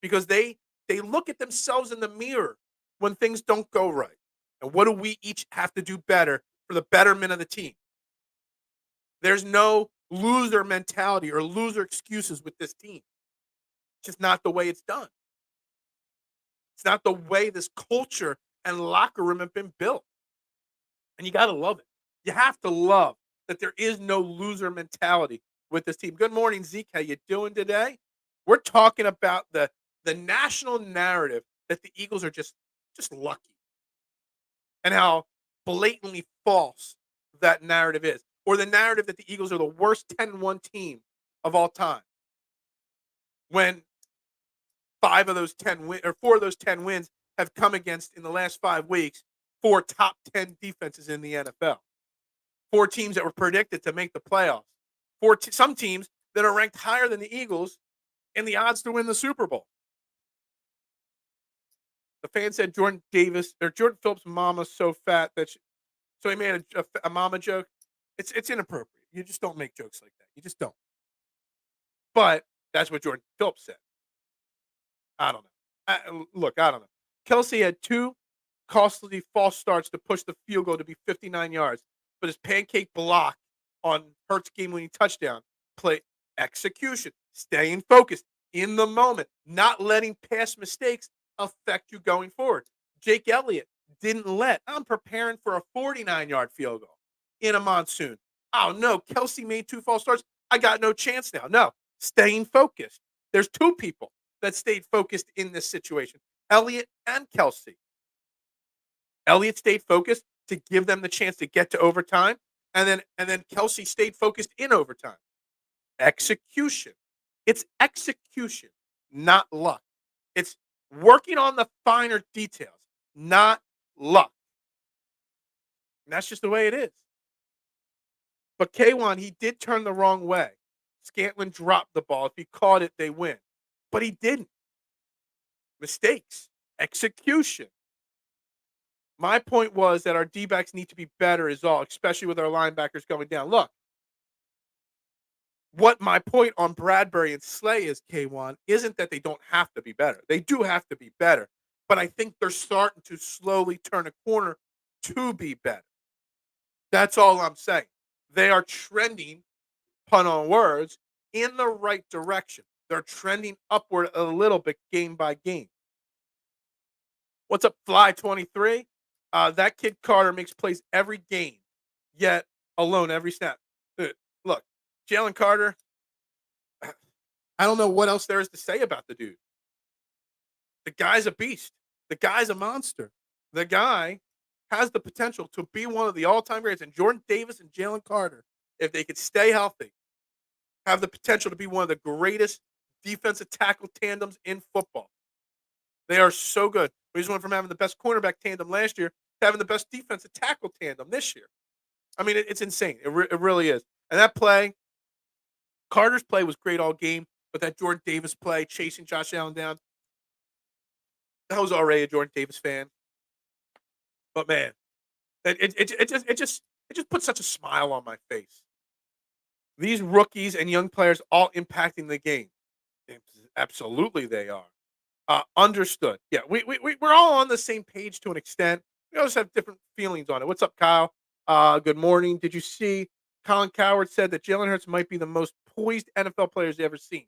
because they look at themselves in the mirror when things don't go right. And what do we each have to do better for the betterment of the team? There's no loser mentality or loser excuses with this team. It's just not the way it's done. It's not the way this culture and locker room have been built. And you got to love it. You have to love that there is no loser mentality with this team. Good morning, Zeke. How you doing today? We're talking about the national narrative that the Eagles are just lucky and how blatantly false that narrative is, or the narrative that the Eagles are the worst 10-1 team of all time. When 4 of those 10 wins have come against, in the last 5 weeks, 4 top 10 defenses in the NFL. 4 teams that were predicted to make the playoffs. Some teams that are ranked higher than the Eagles in the odds to win the Super Bowl. The fan said Jordan Phillips' mama's so fat that so he made a mama joke. It's inappropriate. You just don't make jokes like that. You just don't. But that's what Jordan Phillips said. I don't know. I don't know. Kelsey had 2 costly false starts to push the field goal to be 59 yards, but his pancake block on Hurts' game-winning touchdown play execution, staying focused in the moment, not letting past mistakes affect you going forward. Jake Elliott didn't I'm preparing for a 49-yard field goal in a monsoon. Oh, no, Kelsey made 2 false starts. I got no chance now. No, staying focused. There's 2 people that stayed focused in this situation, Elliott and Kelsey. Elliott stayed focused to give them the chance to get to overtime, and then Kelsey stayed focused in overtime. Execution. It's execution, not luck. It's working on the finer details, not luck. And that's just the way it is. But K1, he did turn the wrong way. Scantling dropped the ball. If he caught it, they win. But he didn't. Mistakes. Execution. My point was that our D-backs need to be better is all, especially with our linebackers going down. Look, what my point on Bradbury and Slay is, K1, isn't that they don't have to be better. They do have to be better. But I think they're starting to slowly turn a corner to be better. That's all I'm saying. They are trending, pun on words, in the right direction. They're trending upward a little bit game by game. What's up, Fly23? That kid Carter makes plays every game, yet alone every snap. Look, Jalen Carter, I don't know what else there is to say about the dude. The guy's a beast. The guy's a monster. The guy has the potential to be one of the all-time greats. And Jordan Davis and Jalen Carter, if they could stay healthy, have the potential to be one of the greatest defensive tackle tandems in football. They are so good. We just went from having the best cornerback tandem last year to having the best defensive tackle tandem this year. I mean, it's insane. It really is. And that play, Carter's play was great all game, but that Jordan Davis play, chasing Josh Allen down, I was already a Jordan Davis fan. But man, it just puts such a smile on my face. These rookies and young players all impacting the game. Absolutely, they are. Understood. Yeah, we're all on the same page to an extent. We also have different feelings on it. What's up, Kyle? Good morning. Did you see Colin Coward said that Jalen Hurts might be the most poised NFL player he's ever seen?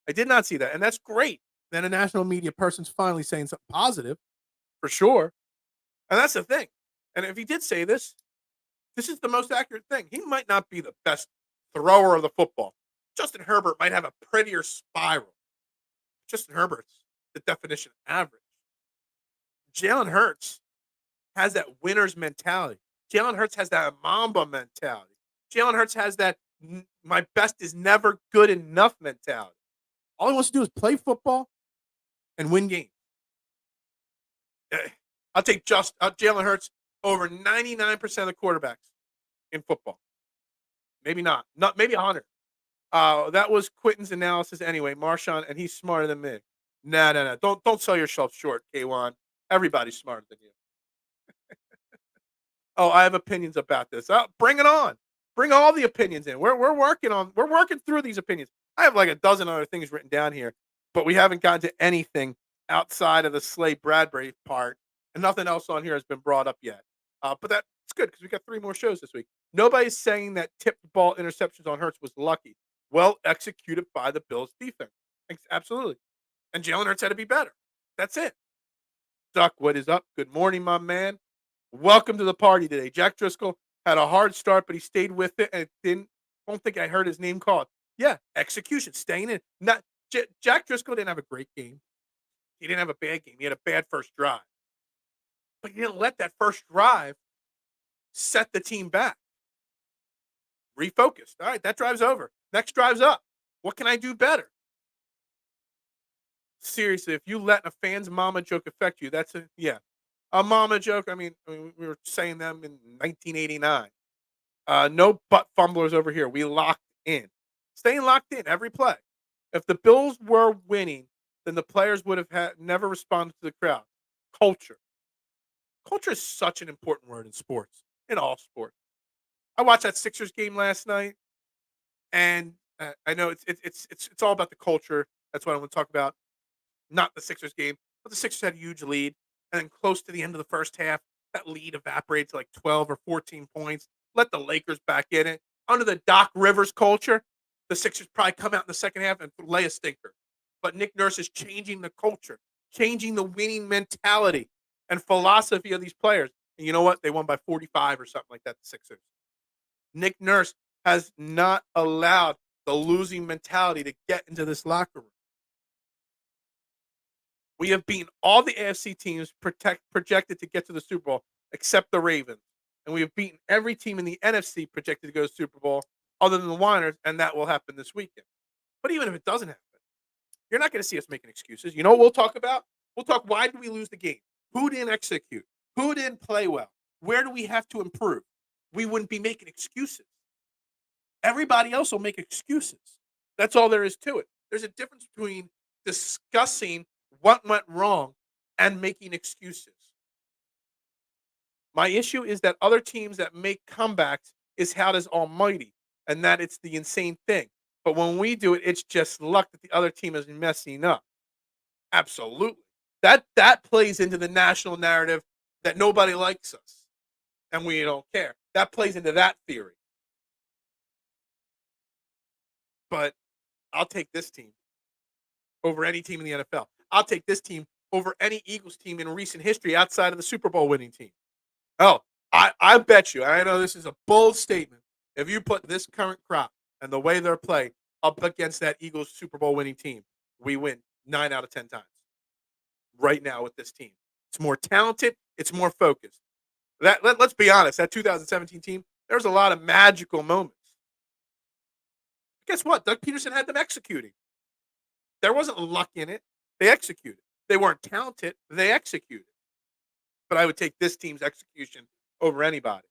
I did not see that, and that's great. Then a national media person's finally saying something positive, for sure. And that's the thing. And if he did say this is the most accurate thing. He might not be the best thrower of the football. Justin Herbert might have a prettier spiral. Justin Herbert's the definition of average. Jalen Hurts has that winner's mentality. Jalen Hurts has that Mamba mentality. Jalen Hurts has that my best is never good enough mentality. All he wants to do is play football and win games. I'll take Jalen Hurts over 99% of the quarterbacks in football. Maybe not. Maybe 100. That was Quentin's analysis anyway. Marshawn, and he's smarter than me. No. Don't sell yourself short, K1. Everybody's smarter than you. Oh, I have opinions about this. Bring it on. Bring all the opinions in. We're working through these opinions. I have like a dozen other things written down here, but we haven't gotten to anything outside of the Slay Bradbury part, and nothing else on here has been brought up yet. But that's good because we got 3 more shows this week. Nobody's saying that tipped ball interceptions on Hurts was lucky. Well executed by the Bills defense. Absolutely. And Jalen Hurts had to be better. That's it. Duck, what is up? Good morning, my man. Welcome to the party today. Jack Driscoll had a hard start, but he stayed with it and don't think I heard his name called. Yeah, execution, staying in. Jack Driscoll didn't have a great game. He didn't have a bad game. He had a bad first drive. But he didn't let that first drive set the team back. Refocused. All right, that drive's over. Next drive's up. What can I do better? Seriously, if you let a fan's mama joke affect you, that's a mama joke. I mean, we were saying them in 1989. No butt fumblers over here. We locked in. Staying locked in every play. If the Bills were winning, then the players would have never responded to the crowd. Culture. Culture is such an important word in sports, in all sports. I watched that Sixers game last night, and I know it's all about the culture. That's what I want to talk about. Not the Sixers game, but the Sixers had a huge lead, and then close to the end of the first half, that lead evaporated to like 12 or 14 points. Let the Lakers back in it. Under the Doc Rivers culture, the Sixers probably come out in the second half and lay a stinker. But Nick Nurse is changing the culture, changing the winning mentality and philosophy of these players. And you know what? They won by 45 or something like that, the Sixers. Nick Nurse has not allowed the losing mentality to get into this locker room. We have beaten all the AFC teams projected to get to the Super Bowl, except the Ravens. And we have beaten every team in the NFC projected to go to the Super Bowl, other than the Niners, and that will happen this weekend. But even if it doesn't happen, you're not going to see us making excuses. You know what we'll talk about? We'll talk, why did we lose the game? Who didn't execute? Who didn't play well? Where do we have to improve? We wouldn't be making excuses. Everybody else will make excuses. That's all there is to it. There's a difference between discussing what went wrong and making excuses. My issue is that other teams that make comebacks is held as almighty, and that it's the insane thing. But when we do it, it's just luck that the other team is messing up. Absolutely. That plays into the national narrative that nobody likes us and we don't care. That plays into that theory. But I'll take this team over any team in the NFL. I'll take this team over any Eagles team in recent history outside of the Super Bowl winning team. Oh, I bet you, I know this is a bold statement, if you put this current crop and the way they're playing up against that Eagles Super Bowl winning team, we win 9 out of 10 times. Right now with this team. It's more talented. It's more focused. Let's be honest, that 2017 team, there's a lot of magical moments. Guess what? Doug Peterson had them executing. There wasn't luck in it. They executed. They weren't talented. They executed. But I would take this team's execution over anybody.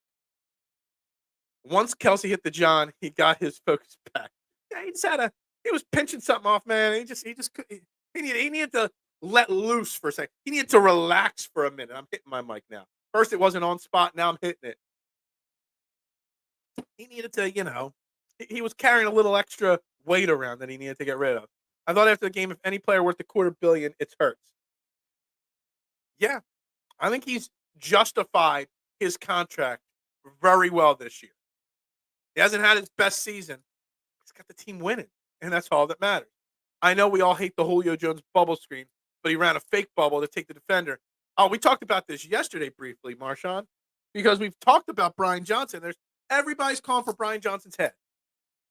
Once Kelsey hit the John, he got his focus back. Yeah, he was pinching something off, man. He needed to let loose for a second. He needed to relax for a minute. I'm hitting my mic now. First, it wasn't on spot. Now I'm hitting it. He needed to, he was carrying a little extra weight around that he needed to get rid of. I thought after the game, if any player worth $250 million, it's Hurts. Yeah, I think he's justified his contract very well this year. He hasn't had his best season. He's got the team winning, and that's all that matters. I know we all hate the Julio Jones bubble screen, but he ran a fake bubble to take the defender. Oh, we talked about this yesterday briefly, Marshawn, because we've talked about Brian Johnson. Everybody's calling for Brian Johnson's head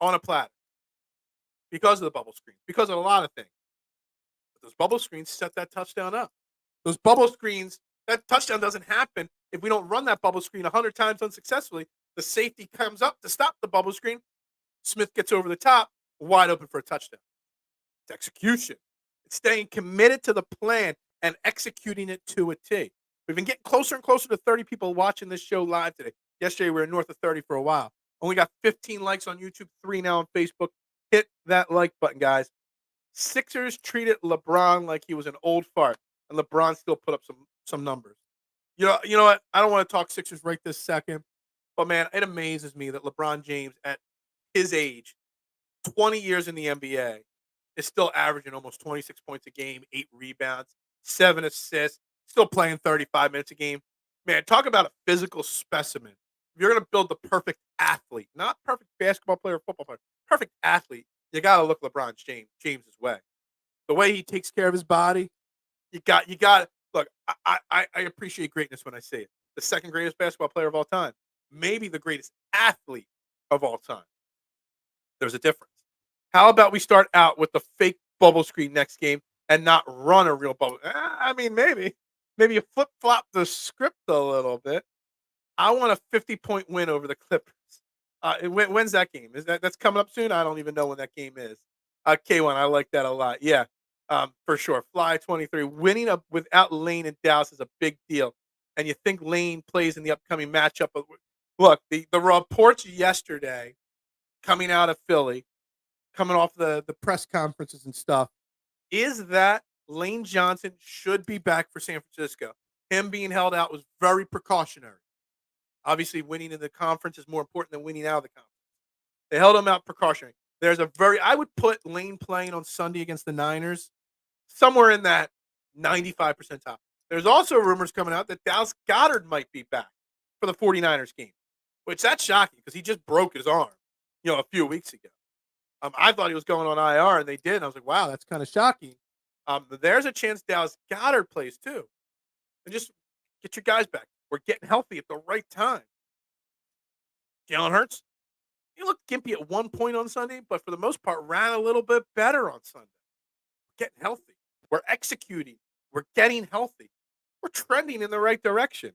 on a platter because of the bubble screen, because of a lot of things. But those bubble screens set that touchdown up. Those bubble screens, that touchdown doesn't happen if we don't run that bubble screen 100 times unsuccessfully. The safety comes up to stop the bubble screen. Smith gets over the top, wide open for a touchdown. It's execution. It's staying committed to the plan and executing it to a T. We've been getting closer and closer to 30 people watching this show live today. Yesterday, we were north of 30 for a while. Only got 15 likes on YouTube, 3 now on Facebook. Hit that like button, guys. Sixers treated LeBron like he was an old fart, and LeBron still put up some numbers. You know what? I don't want to talk Sixers right this second, but man, it amazes me that LeBron James, at his age, 20 years in the NBA, is still averaging almost 26 points a game, 8 rebounds, 7 assists, still playing 35 minutes a game. Man, talk about a physical specimen. If you're going to build the perfect athlete, not perfect basketball player or football player, perfect athlete, you got to look LeBron James's way. The way he takes care of his body, you got look. I appreciate greatness when I say it. The second greatest basketball player of all time, maybe the greatest athlete of all time. There's a difference. How about we start out with the fake bubble screen next game and not run a real bubble? I mean, maybe you flip flop the script a little bit. I want a 50-point win over the Clippers. When's that game? That's coming up soon? I don't even know when that game is. K1, I like that a lot. Yeah, for sure. Fly 23. Winning up without Lane in Dallas is a big deal. And you think Lane plays in the upcoming matchup. Look, the reports yesterday coming out of Philly, coming off the press conferences and stuff, is that Lane Johnson should be back for San Francisco. Him being held out was very precautionary. Obviously, winning in the conference is more important than winning out of the conference. They held him out precautionary. I would put Lane playing on Sunday against the Niners somewhere in that 95 percentile. There's also rumors coming out that Dallas Goedert might be back for the 49ers game, which that's shocking because he just broke his arm, a few weeks ago. I thought he was going on IR, and they did. And I was like, wow, that's kind of shocking. There's a chance Dallas Goedert plays too. And just get your guys back. We're getting healthy at the right time. Jalen Hurts, he looked gimpy at one point on Sunday, but for the most part, ran a little bit better on Sunday. We're getting healthy. We're executing. We're getting healthy. We're trending in the right direction.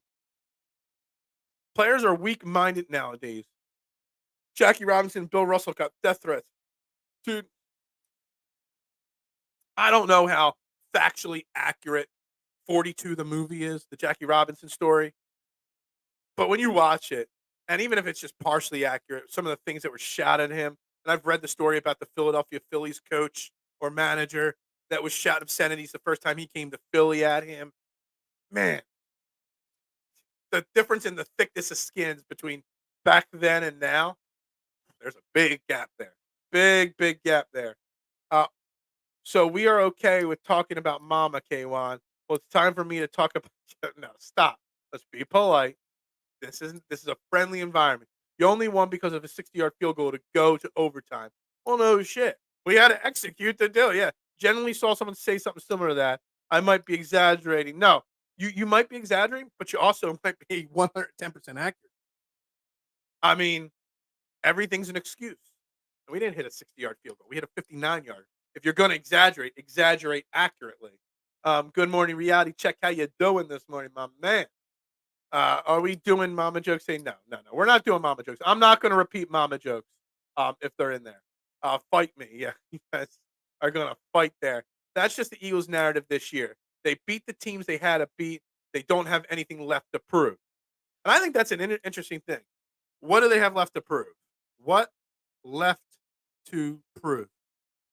Players are weak-minded nowadays. Jackie Robinson, Bill Russell got death threats. Dude, I don't know how factually accurate 42 the movie is, the Jackie Robinson story. But when you watch it, and even if it's just partially accurate, some of the things that were shot at him, and I've read the story about the Philadelphia Phillies coach or manager that was shot obscenities the first time he came to Philly at him. Man, the difference in the thickness of skins between back then and now, there's a big gap there. Big gap there. So we are okay with talking about Mama, K1. Well, it's time for me to talk about no, stop. Let's be polite. This is a friendly environment. You only won because of a 60-yard field goal to go to overtime. Well, no shit. We had to execute the deal. Yeah. Generally saw someone say something similar to that. I might be exaggerating. No, you might be exaggerating, but you also might be 110% accurate. I mean, everything's an excuse. And we didn't hit a 60-yard field goal. We hit a 59-yard. If you're going to exaggerate accurately. Good morning, reality check. How you doing this morning, my man? Are we doing mama jokes? Say no. We're not doing mama jokes. I'm not going to repeat mama jokes if they're in there. Fight me. Yeah, you guys are going to fight there. That's just the Eagles' narrative this year. They beat the teams they had to beat. They don't have anything left to prove. And I think that's an interesting thing. What do they have left to prove? What left to prove?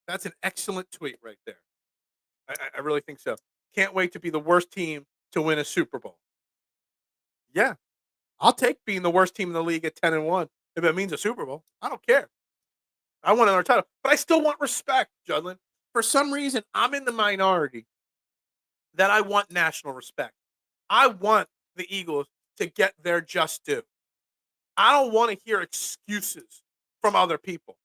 That's an excellent tweet right there. I really think so. Can't wait to be the worst team to win a Super Bowl. Yeah, I'll take being the worst team in the league at 10-1 if it means a Super Bowl. I don't care. I want another title, but I still want respect, Judlin. For some reason, I'm in the minority that I want national respect. I want the Eagles to get their just due. I don't want to hear excuses from other people.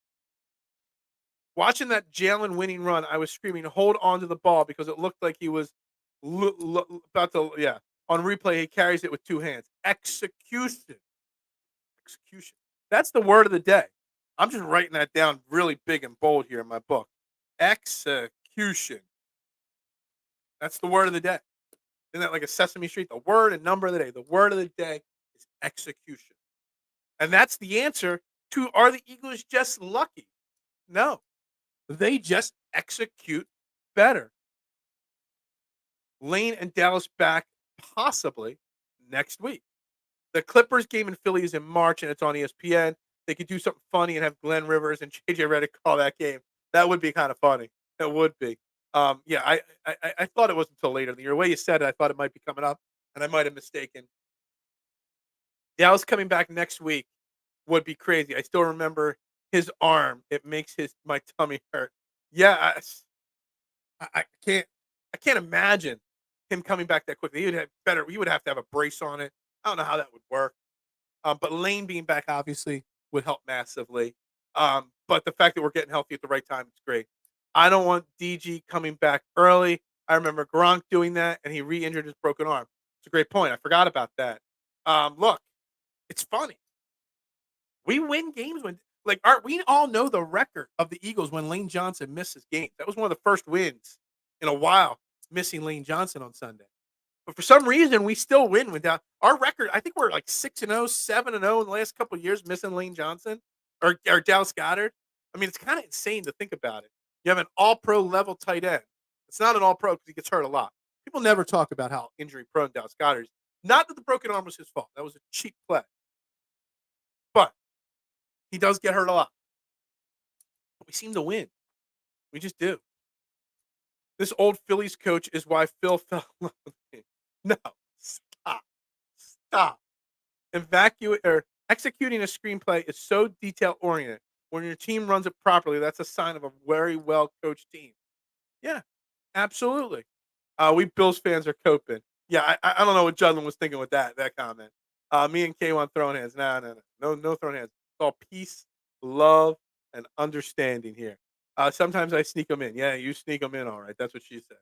Watching that Jalen winning run, I was screaming, hold on to the ball because it looked like he was about to, yeah. On replay, he carries it with two hands. Execution. That's the word of the day. I'm just writing that down really big and bold here in my book. Execution. That's the word of the day. Isn't that like a Sesame Street? The word and number of the day. The word of the day is execution. And that's the answer to, are the Eagles just lucky? No. They just execute better. Lane and Dallas back possibly next week. The Clippers game in Philly is in March, and it's on ESPN. They could do something funny and have Glenn Rivers and JJ Redick call that game. That would be kind of funny. It would be. Yeah, I thought it wasn't until later in the year. The way you said it, I thought it might be coming up, and I might have mistaken. Dallas coming back next week would be crazy. I still remember his arm. It makes my tummy hurt. Yeah, I can't imagine him coming back that quickly. He would have to have a brace on it. I don't know how that would work. But Lane being back obviously would help massively. But the fact that we're getting healthy at the right time is great. I don't want DG coming back early. I remember Gronk doing that, and he re-injured his broken arm. It's a great point. I forgot about that. Look, it's funny. We win games when, we all know the record of the Eagles when Lane Johnson misses games. That was one of the first wins in a while, missing Lane Johnson on Sunday. But for some reason, we still win without our record. I think we're like 6-0, 7-0 in the last couple of years, missing Lane Johnson or Dallas Goedert. I mean, it's kind of insane to think about it. You have an all-pro level tight end. It's not an all-pro because he gets hurt a lot. People never talk about how injury-prone Dallas Goedert is. Not that the broken arm was his fault. That was a cheap play. But he does get hurt a lot. But we seem to win. We just do. This old Phillies coach is why Phil fell in love with me. No, stop. Executing a screenplay is so detail oriented. When your team runs it properly, that's a sign of a very well coached team. Yeah, absolutely. We Bills fans are coping. Yeah, I don't know what Judlin was thinking with that comment. Me and K1 throwing hands. No throwing hands. It's all peace, love, and understanding here. Sometimes I sneak them in. Yeah, you sneak them in, all right. That's what she said.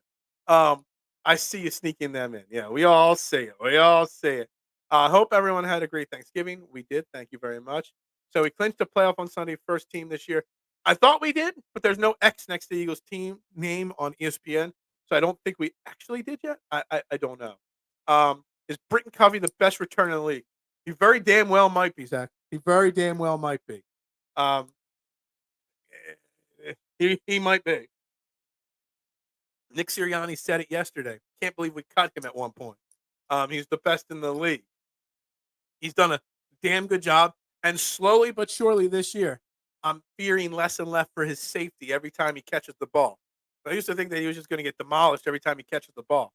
I see you sneaking them in. Yeah, we all say it. Hope everyone had a great Thanksgiving. We did. Thank you very much. So we clinched the playoff on Sunday, first team this year. I thought we did, but there's no X next to the Eagles team name on ESPN. So I don't think we actually did yet. I don't know. Is Britton Covey the best return in the league? He very damn well might be, Zach. He very damn well might be. He might be. Nick Sirianni said it yesterday. Can't believe we cut him at one point. He's the best in the league. He's done a damn good job. And slowly but surely this year, I'm fearing less and less for his safety every time he catches the ball. I used to think that he was just going to get demolished every time he catches the ball.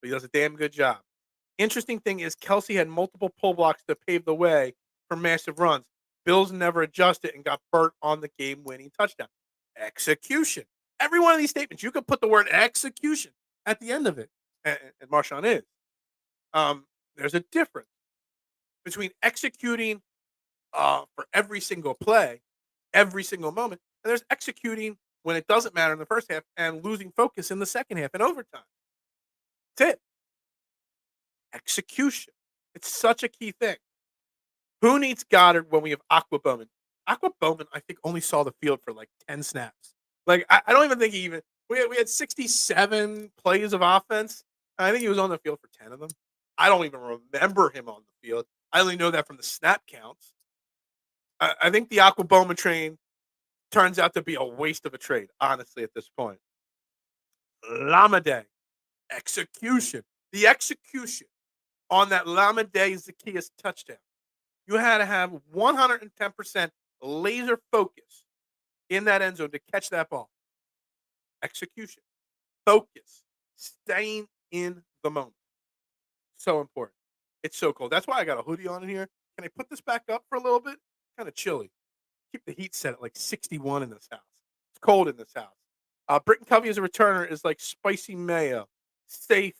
But he does a damn good job. Interesting thing is Kelsey had multiple pull blocks to pave the way for massive runs. Bills never adjusted and got burnt on the game-winning touchdown. Execution. Every one of these statements, you could put the word execution at the end of it. And Marshawn is. There's a difference between executing for every single play, every single moment, and there's executing when it doesn't matter in the first half and losing focus in the second half and overtime. That's it. Execution. It's such a key thing. Who needs Goddard when we have Aqua Bowman? Aqua Bowman, I think, only saw the field for like 10 snaps. I don't even think we had 67 plays of offense. And I think he was on the field for 10 of them. I don't even remember him on the field. I only know that from the snap counts. I think the Aqua Bowman train turns out to be a waste of a trade, honestly, at this point. Lamade. Execution. The execution on that Lamade Zacchaeus touchdown. You had to have 110% laser focus in that end zone to catch that ball. Execution. Focus. Staying in the moment. So important. It's so cold. That's why I got a hoodie on in here. Can I put this back up for a little bit? Kind of chilly. Keep the heat set at like 61 in this house. It's cold in this house. Britton Covey as a returner is like spicy mayo. Safe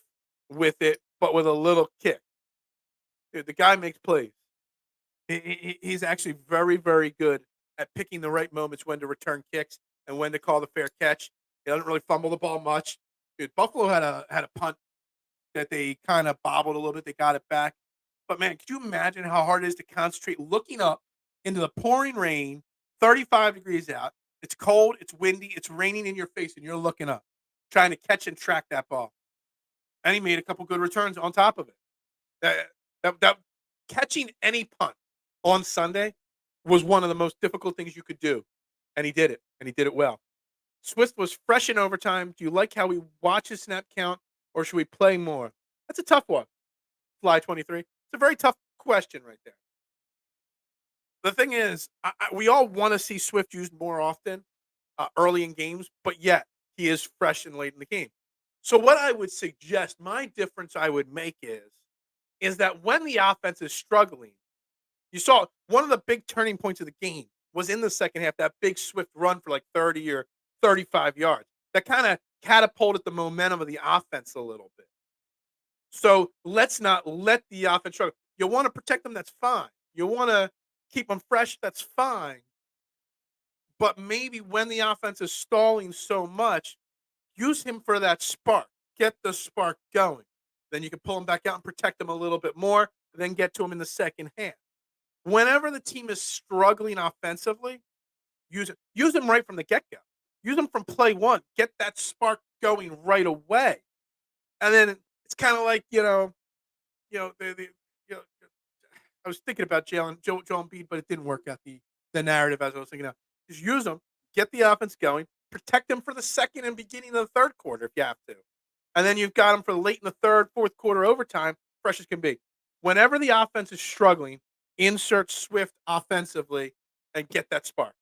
with it, but with a little kick. Dude, the guy makes plays. He's actually very, very good at picking the right moments when to return kicks and when to call the fair catch. He doesn't really fumble the ball much. Dude, Buffalo had a punt that they kind of bobbled a little bit. They got it back. But, man, could you imagine how hard it is to concentrate looking up into the pouring rain, 35 degrees out. It's cold, it's windy, it's raining in your face, and you're looking up, trying to catch and track that ball. And he made a couple good returns on top of it. That catching any punt on Sunday was one of the most difficult things you could do. And he did it, and he did it well. Swift was fresh in overtime. Do you like how we watch his snap count, or should we play more? That's a tough one. Fly 23. It's a very tough question right there. The thing is, we all want to see Swift used more often early in games, but yet he is fresh and late in the game. So what I would suggest, my difference I would make is that when the offense is struggling, you saw one of the big turning points of the game was in the second half, that big Swift run for like 30 or 35 yards. That kind of catapulted the momentum of the offense a little bit. So let's not let the offense struggle. You want to protect them, that's fine. You want to keep them fresh, that's fine. But maybe when the offense is stalling so much, use him for that spark. Get the spark going. Then you can pull him back out and protect him a little bit more, then get to him in the second half. Whenever the team is struggling offensively, use him right from the get-go. Use him from play one. Get that spark going right away. And then it's kind of like, I was thinking about Joel Embiid, but it didn't work out the narrative as I was thinking of. Just use them, get the offense going, protect them for the second and beginning of the third quarter if you have to. And then you've got them for late in the third, fourth quarter overtime, fresh as can be. Whenever the offense is struggling, insert Swift offensively and get that spark.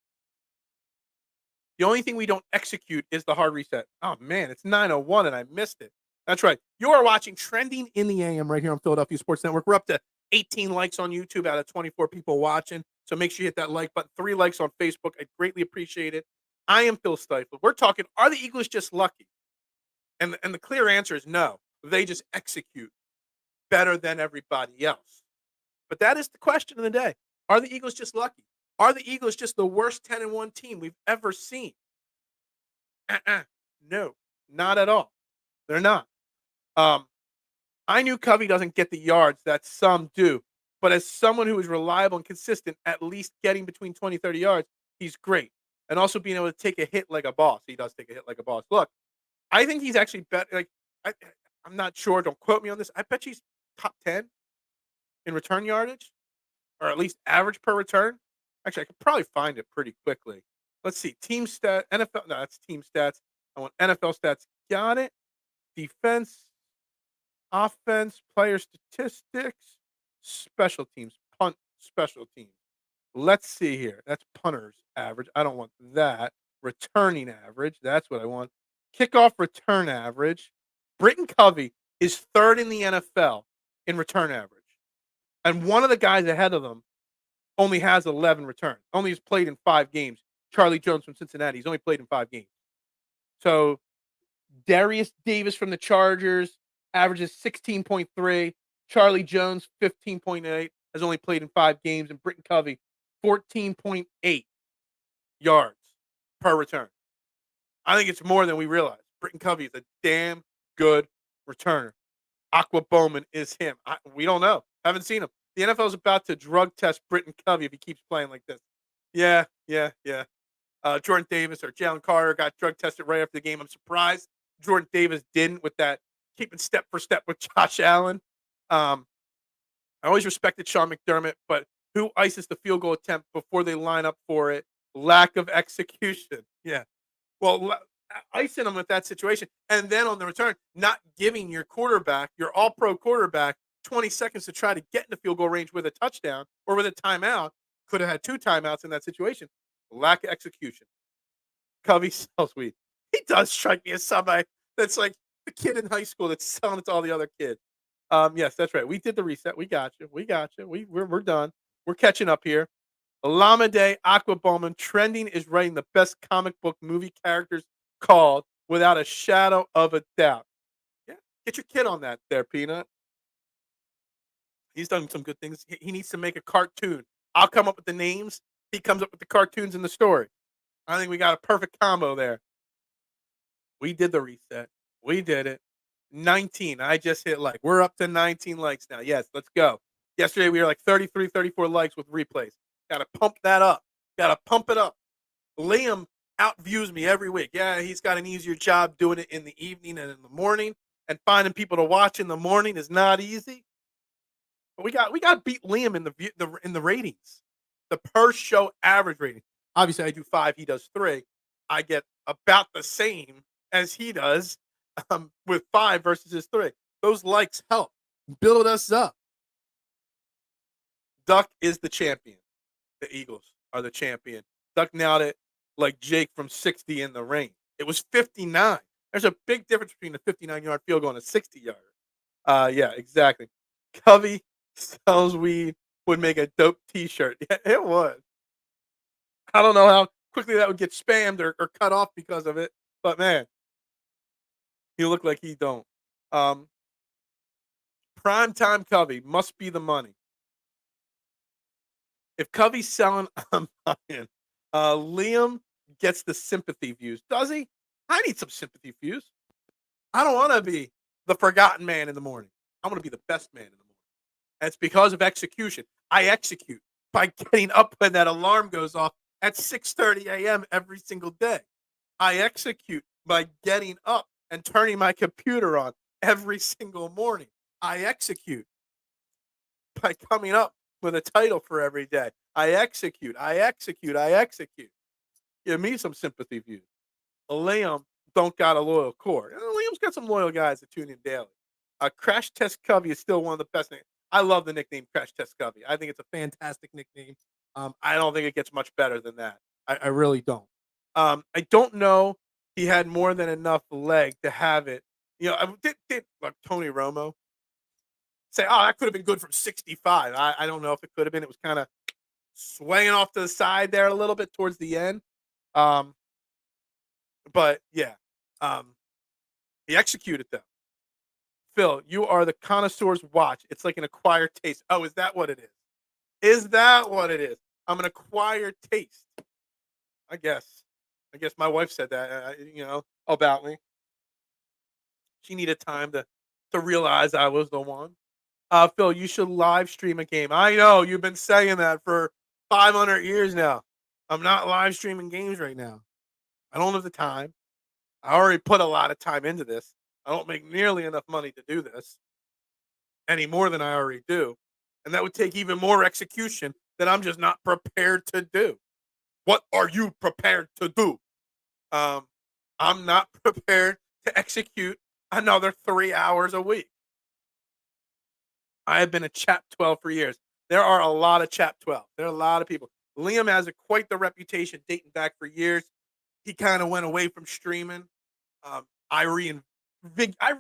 The only thing we don't execute is the hard reset. Oh, man, it's 9:01 and I missed it. That's right. You are watching Trending in the AM right here on Philadelphia Sports Network. We're up to 18 likes on YouTube out of 24 people watching. So make sure you hit that like button. 3 likes on Facebook. I'd greatly appreciate it. I am Phil Stiefel. We're talking, are the Eagles just lucky? And the clear answer is no. They just execute better than everybody else. But that is the question of the day. Are the Eagles just lucky? Are the Eagles just the worst 10-1 team we've ever seen? No, not at all. They're not. I knew Covey doesn't get the yards that some do, but as someone who is reliable and consistent, at least getting between 20, 30 yards, he's great. And also being able to take a hit like a boss. He does take a hit like a boss. Look, I think he's actually better. Like, I'm not sure. Don't quote me on this. I bet he's top 10 in return yardage, or at least average per return. Actually, I could probably find it pretty quickly. Let's see. Team stat, NFL. No, that's team stats. I want NFL stats. Got it. Defense, offense, player statistics, special teams, punt, special teams. Let's see here. That's punter's average. I don't want that. Returning average. That's what I want. Kickoff return average. Britton Covey is third in the NFL in return average. And one of the guys ahead of them only has 11 returns. Only has played in 5 games. Charlie Jones from Cincinnati. He's only played in 5 games. So Darius Davis from the Chargers averages 16.3. Charlie Jones, 15.8, has only played in 5 games. And Britton Covey, 14.8 yards per return. I think it's more than we realize. Britton Covey is a damn good returner. Aqua Bowman is him. We don't know. Haven't seen him. The NFL is about to drug test Britton Covey if he keeps playing like this. Yeah. Jordan Davis or Jalen Carter got drug tested right after the game. I'm surprised Jordan Davis didn't with that keeping step for step with Josh Allen. I always respected Sean McDermott, but who ices the field goal attempt before they line up for it? Lack of execution. Yeah. Well, icing them with that situation. And then on the return, not giving your quarterback, your all-pro quarterback, 20 seconds to try to get in the field goal range with a touchdown or with a timeout. Could have had 2 timeouts in that situation. Lack of execution. Covey sells weed. He does strike me as somebody that's like the kid in high school that's selling it to all the other kids. Yes, that's right. We did the reset. We got you. We're done. We're catching up here. Olamide Aqua Bowman trending is writing the best comic book movie characters called without a shadow of a doubt. Yeah, get your kid on that there, Peanut. He's done some good things. He needs to make a cartoon. I'll come up with the names. He comes up with the cartoons in the story. I think we got a perfect combo there. We did the reset. We did it. 19. I just hit like. We're up to 19 likes now. Yes, let's go. Yesterday we were like 33, 34 likes with replays. Got to pump that up. Got to pump it up. Liam outviews me every week. Yeah, he's got an easier job doing it in the evening and in the morning. And finding people to watch in the morning is not easy. But we got to beat Liam in the ratings. The per show average rating. Obviously, I do 5. He does 3. I get about the same as he does with 5 versus his 3. Those likes help build us up. Duck is the champion. The Eagles are the champion. Duck nailed it like Jake from 60 in the rain. It was 59. There's a big difference between a 59-yard field goal and a 60-yarder. Yeah, exactly. Covey sells weed would make a dope T-shirt. Yeah, it would. I don't know how quickly that would get spammed or cut off because of it, but man, he looked like he don't. Um, Primetime Covey must be the money. If Covey's selling, I'm buying. Liam gets the sympathy views. Does he? I need some sympathy views. I don't want to be the forgotten man in the morning. I want to be the best man in the morning. And it's because of execution. I execute by getting up when that alarm goes off at 6:30 a.m. every single day. I execute by getting up and turning my computer on every single morning. I execute by coming up with a title for every day. I execute. Give me some sympathy views. Liam don't got a loyal core. Liam's got some loyal guys that tune in daily. Crash Test Covey is still one of the best names. I love the nickname Crash Test Covey. I think it's a fantastic nickname. I don't think it gets much better than that. I really don't. I don't know he had more than enough leg to have it. Did like Tony Romo say, "Oh, that could have been good from 65." I don't know if it could have been. It was kind of swaying off to the side there a little bit towards the end. But yeah, he executed though. Phil, you are the connoisseur's watch. It's like an acquired taste. Oh, is that what it is? Is that what it is? I'm an acquired taste. I guess. My wife said that. About me. She needed time to realize I was the one. Phil, you should live stream a game. I know you've been saying that for 500 years now. I'm not live streaming games right now. I don't have the time. I already put a lot of time into this. I don't make nearly enough money to do this any more than I already do. And that would take even more execution that I'm just not prepared to do. What are you prepared to do? I'm not prepared to execute another 3 hours a week. I have been a Chap 12 for years. There are a lot of Chap 12. There are a lot of people. Liam has quite the reputation dating back for years. He kind of went away from streaming. I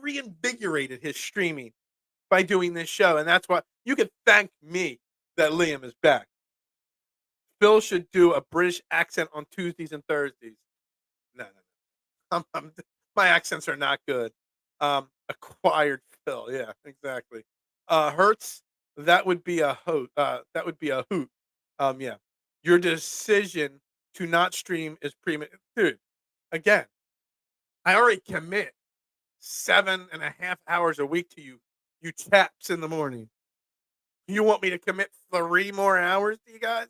reinvigorated his streaming by doing this show, and that's why you can thank me that Liam is back. Phil should do a British accent on Tuesdays and Thursdays. No. My accents are not good. Acquired Phil, yeah, exactly. Hertz, that would be a hoot. Yeah. Your decision to not stream is dude. Again, I already commit 7.5 hours a week to you chaps in the morning. You want me to commit 3 more hours to you guys?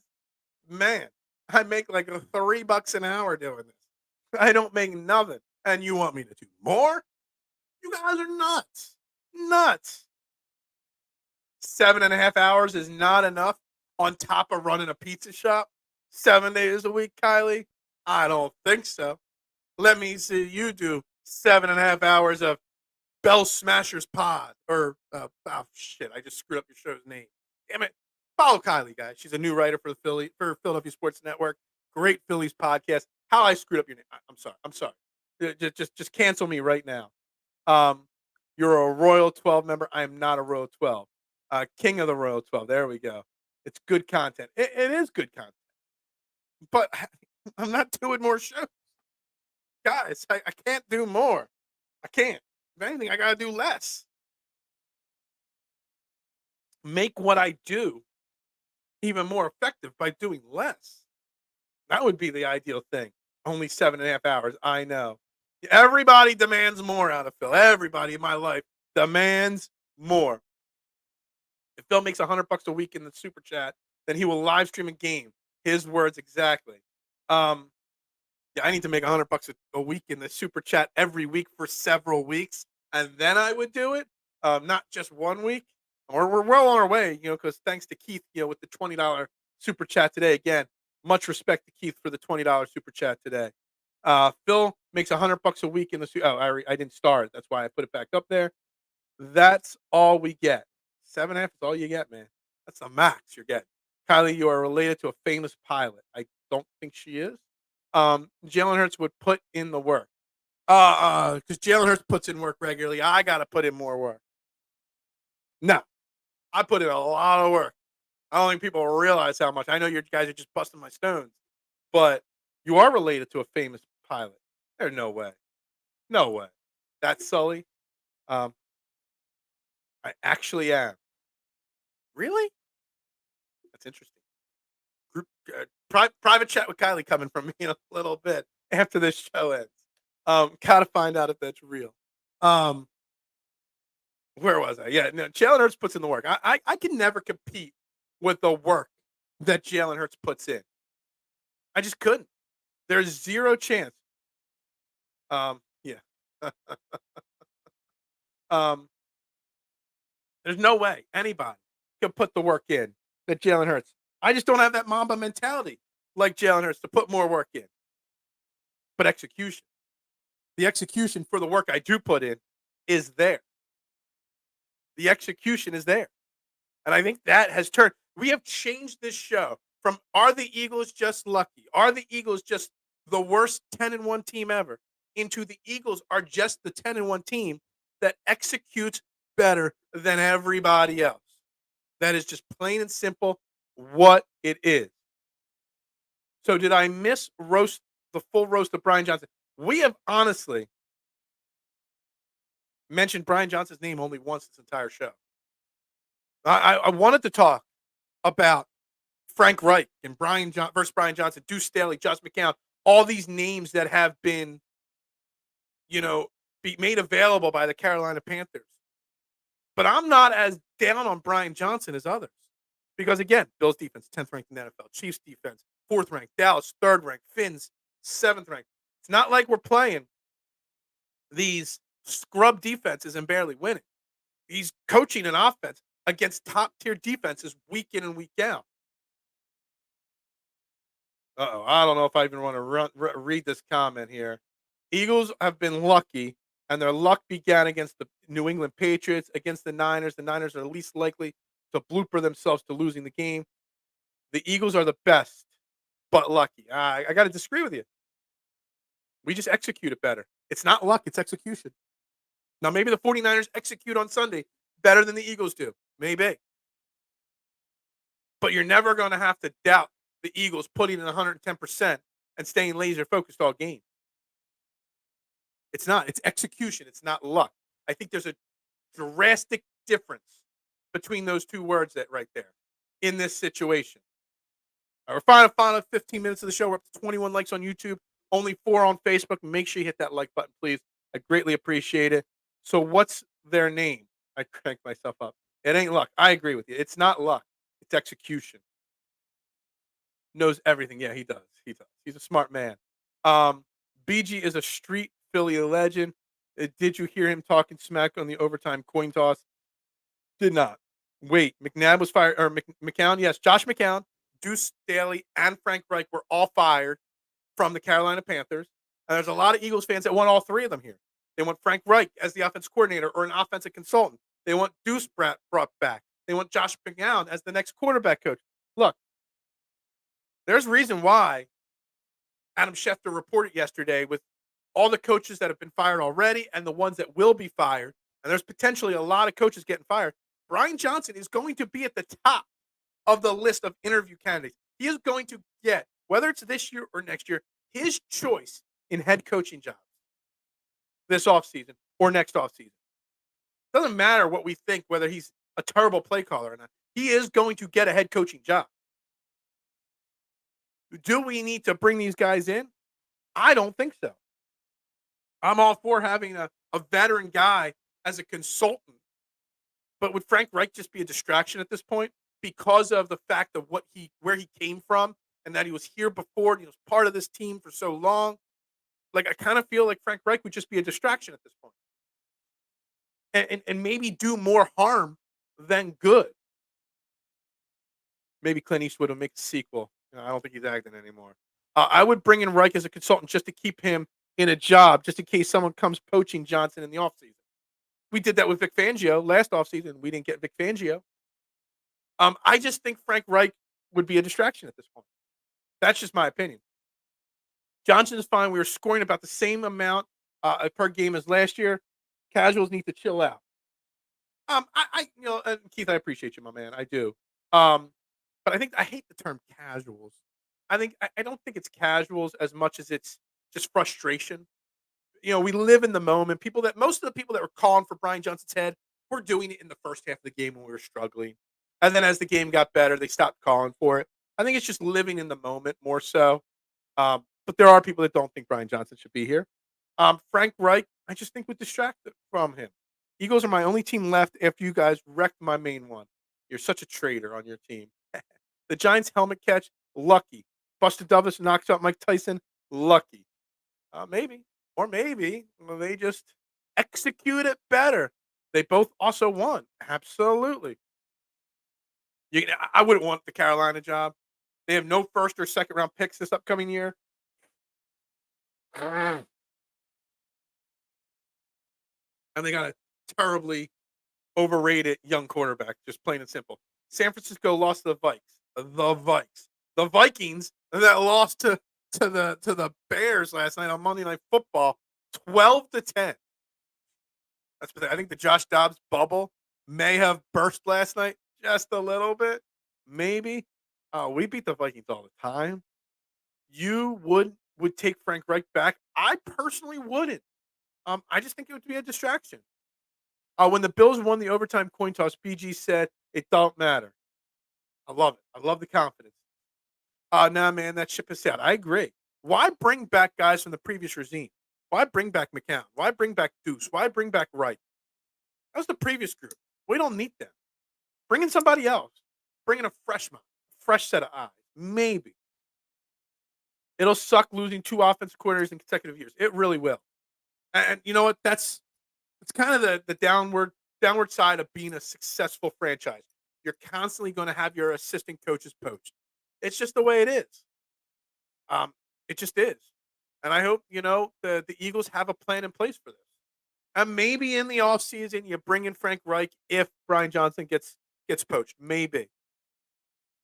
Man, I make like $3 an hour doing this. I don't make nothing. And you want me to do more? You guys are nuts. Nuts. 7.5 hours is not enough on top of running a pizza shop 7 days a week, Kylie? I don't think so. Let me see you do 7.5 hours of Bell Smashers Pod. Or, shit, I just screwed up your show's name. Damn it. Follow Kylie, guys. She's a new writer for Philadelphia Sports Network. Great Phillies podcast. How I screwed up your name. I'm sorry. Just cancel me right now. You're a Royal 12 member. I am not a Royal 12. King of the Royal 12. There we go. It's good content. It is good content. But I'm not doing more shows. Guys, I can't do more. I can't. If anything, I got to do less. Make what I do even more effective by doing less. That would be the ideal thing. Only 7.5 hours. I know. Everybody demands more out of Phil. Everybody in my life demands more. If Phil makes $100 a week in the super chat, then he will live stream a game. His words exactly. Yeah, I need to make $100 a week in the super chat every week for several weeks, and then I would do it. Not just 1 week. Or we're well on our way, because thanks to Keith, with the $20 super chat today. Again, much respect to Keith for the $20 super chat today. Phil makes $100 a week in the. I didn't start. That's why I put it back up there. That's all we get. 7.5 is all you get, man. That's the max you're getting. Kylie, you are related to a famous pilot. I don't think she is. Jalen Hurts would put in the work. Because Jalen Hurts puts in work regularly. I got to put in more work. No, I put in a lot of work. I don't think people realize how much. I know you guys are just busting my stones, but you are related to a famous pilot. There's no way. No way. That's Sully. Um, I actually am. Really? That's interesting. Group private chat with Kylie coming from me in a little bit after this show ends. Gotta find out if that's real. Um, where was I? Yeah, no, Jalen Hurts puts in the work. I can never compete with the work that Jalen Hurts puts in. I just couldn't. There's zero chance. Yeah. um, there's no way anybody can put the work in that Jalen Hurts. I just don't have that Mamba mentality like Jalen Hurts to put more work in. But execution, the execution for the work I do put in is there. The execution is there. And I think that has turned. We have changed this show from are the Eagles just lucky? Are the Eagles just the worst 10-1 team ever? Into the Eagles are just the 10-1 team that executes better than everybody else. That is just plain and simple what it is. So did I miss the full roast of Brian Johnson? We have honestly mentioned Brian Johnson's name only once this entire show. I wanted to talk about Frank Reich and versus Brian Johnson, Deuce Staley, Josh McCown, all these names that have been, be made available by the Carolina Panthers. But I'm not as down on Brian Johnson as others. Because again, Bills defense, 10th ranked in the NFL. Chiefs defense, 4th ranked. Dallas, 3rd ranked. Finns, 7th ranked. It's not like we're playing these scrub defenses and barely winning. He's coaching an offense against top tier defenses week in and week out. I don't know if I even want to read this comment here. Eagles have been lucky, and their luck began against the New England Patriots, against the Niners. The Niners are least likely to blooper themselves to losing the game. The Eagles are the best, but lucky. I got to disagree with you. We just execute it better. It's not luck, it's execution. Now, maybe the 49ers execute on Sunday better than the Eagles do. Maybe. But you're never going to have to doubt the Eagles putting in 110% and staying laser focused all game. It's not. It's execution. It's not luck. I think there's a drastic difference between those two words right there in this situation. We're final 15 minutes of the show. We're up to 21 likes on YouTube, only 4 on Facebook. Make sure you hit that like button, please. I greatly appreciate it. So what's their name? I cranked myself up. It ain't luck. I agree with you. It's not luck. It's execution. Knows everything. Yeah, he does. He does. He's a smart man. BG is a street Philly legend. Did you hear him talking smack on the overtime coin toss? Did not. Wait, McNabb was fired, or McCown? Yes, Josh McCown, Deuce Staley, and Frank Reich were all fired from the Carolina Panthers. And there's a lot of Eagles fans that want all 3 of them here. They want Frank Reich as the offense coordinator or an offensive consultant. They want Deuce brought back. They want Josh McCown as the next quarterback coach. Look, there's a reason why Adam Schefter reported yesterday with all the coaches that have been fired already and the ones that will be fired, and there's potentially a lot of coaches getting fired. Brian Johnson is going to be at the top of the list of interview candidates. He is going to get, whether it's this year or next year, his choice in head coaching jobs this offseason or next offseason. Doesn't matter what we think, whether he's a terrible play caller or not. He is going to get a head coaching job. Do we need to bring these guys in? I don't think so. I'm all for having a veteran guy as a consultant. But would Frank Reich just be a distraction at this point because of the fact of where he came from and that he was here before and he was part of this team for so long? Like, I kind of feel like Frank Reich would just be a distraction at this point. And maybe do more harm than good. Maybe Clint Eastwood will make the sequel. I don't think he's acting anymore. I would bring in Reich as a consultant just to keep him in a job, just in case someone comes poaching Johnson in the offseason. We did that with Vic Fangio last offseason. We didn't get Vic Fangio. I just think Frank Reich would be a distraction at this point. That's just my opinion. Johnson is fine. We were scoring about the same amount per game as last year. Casuals need to chill out. Keith, I appreciate you, my man. I do. But I hate the term casuals. I don't think it's casuals as much as it's just frustration. We live in the moment. Most of the people that were calling for Brian Johnson's head were doing it in the first half of the game when we were struggling. And then as the game got better, they stopped calling for it. I think it's just living in the moment more so. But there are people that don't think Brian Johnson should be here. Frank Reich, I just think we're distracted from him. Eagles are my only team left after you guys wrecked my main one. You're such a traitor on your team. The Giants helmet catch, lucky. Buster Douglas knocks out Mike Tyson, lucky. Maybe. Or maybe they just execute it better. They both also won. Absolutely. I wouldn't want the Carolina job. They have no first or second round picks this upcoming year. And they got a terribly overrated young quarterback, just plain and simple. San Francisco lost to the Vikes. The Vikings that lost to the Bears last night on Monday Night Football, 12-10. I think the Josh Dobbs bubble may have burst last night just a little bit, maybe. We beat the Vikings all the time. You would take Frank Reich back. I personally wouldn't. I just think it would be a distraction. When the Bills won the overtime coin toss, BG said it don't matter. I love it. I love the confidence. Nah, man, that ship is out. I agree. Why bring back guys from the previous regime? Why bring back McCown? Why bring back Deuce? Why bring back Wright? That was the previous group. We don't need them. Bring in somebody else. Bring in a freshman, fresh set of eyes. Maybe. It'll suck losing 2 offensive coordinators in consecutive years. It really will. And you know what? It's kind of the downward side of being a successful franchise. You're constantly going to have your assistant coaches poached. It's just the way it is. It just is. And I hope, the Eagles have a plan in place for this. And maybe in the offseason, you bring in Frank Reich if Brian Johnson gets poached. Maybe.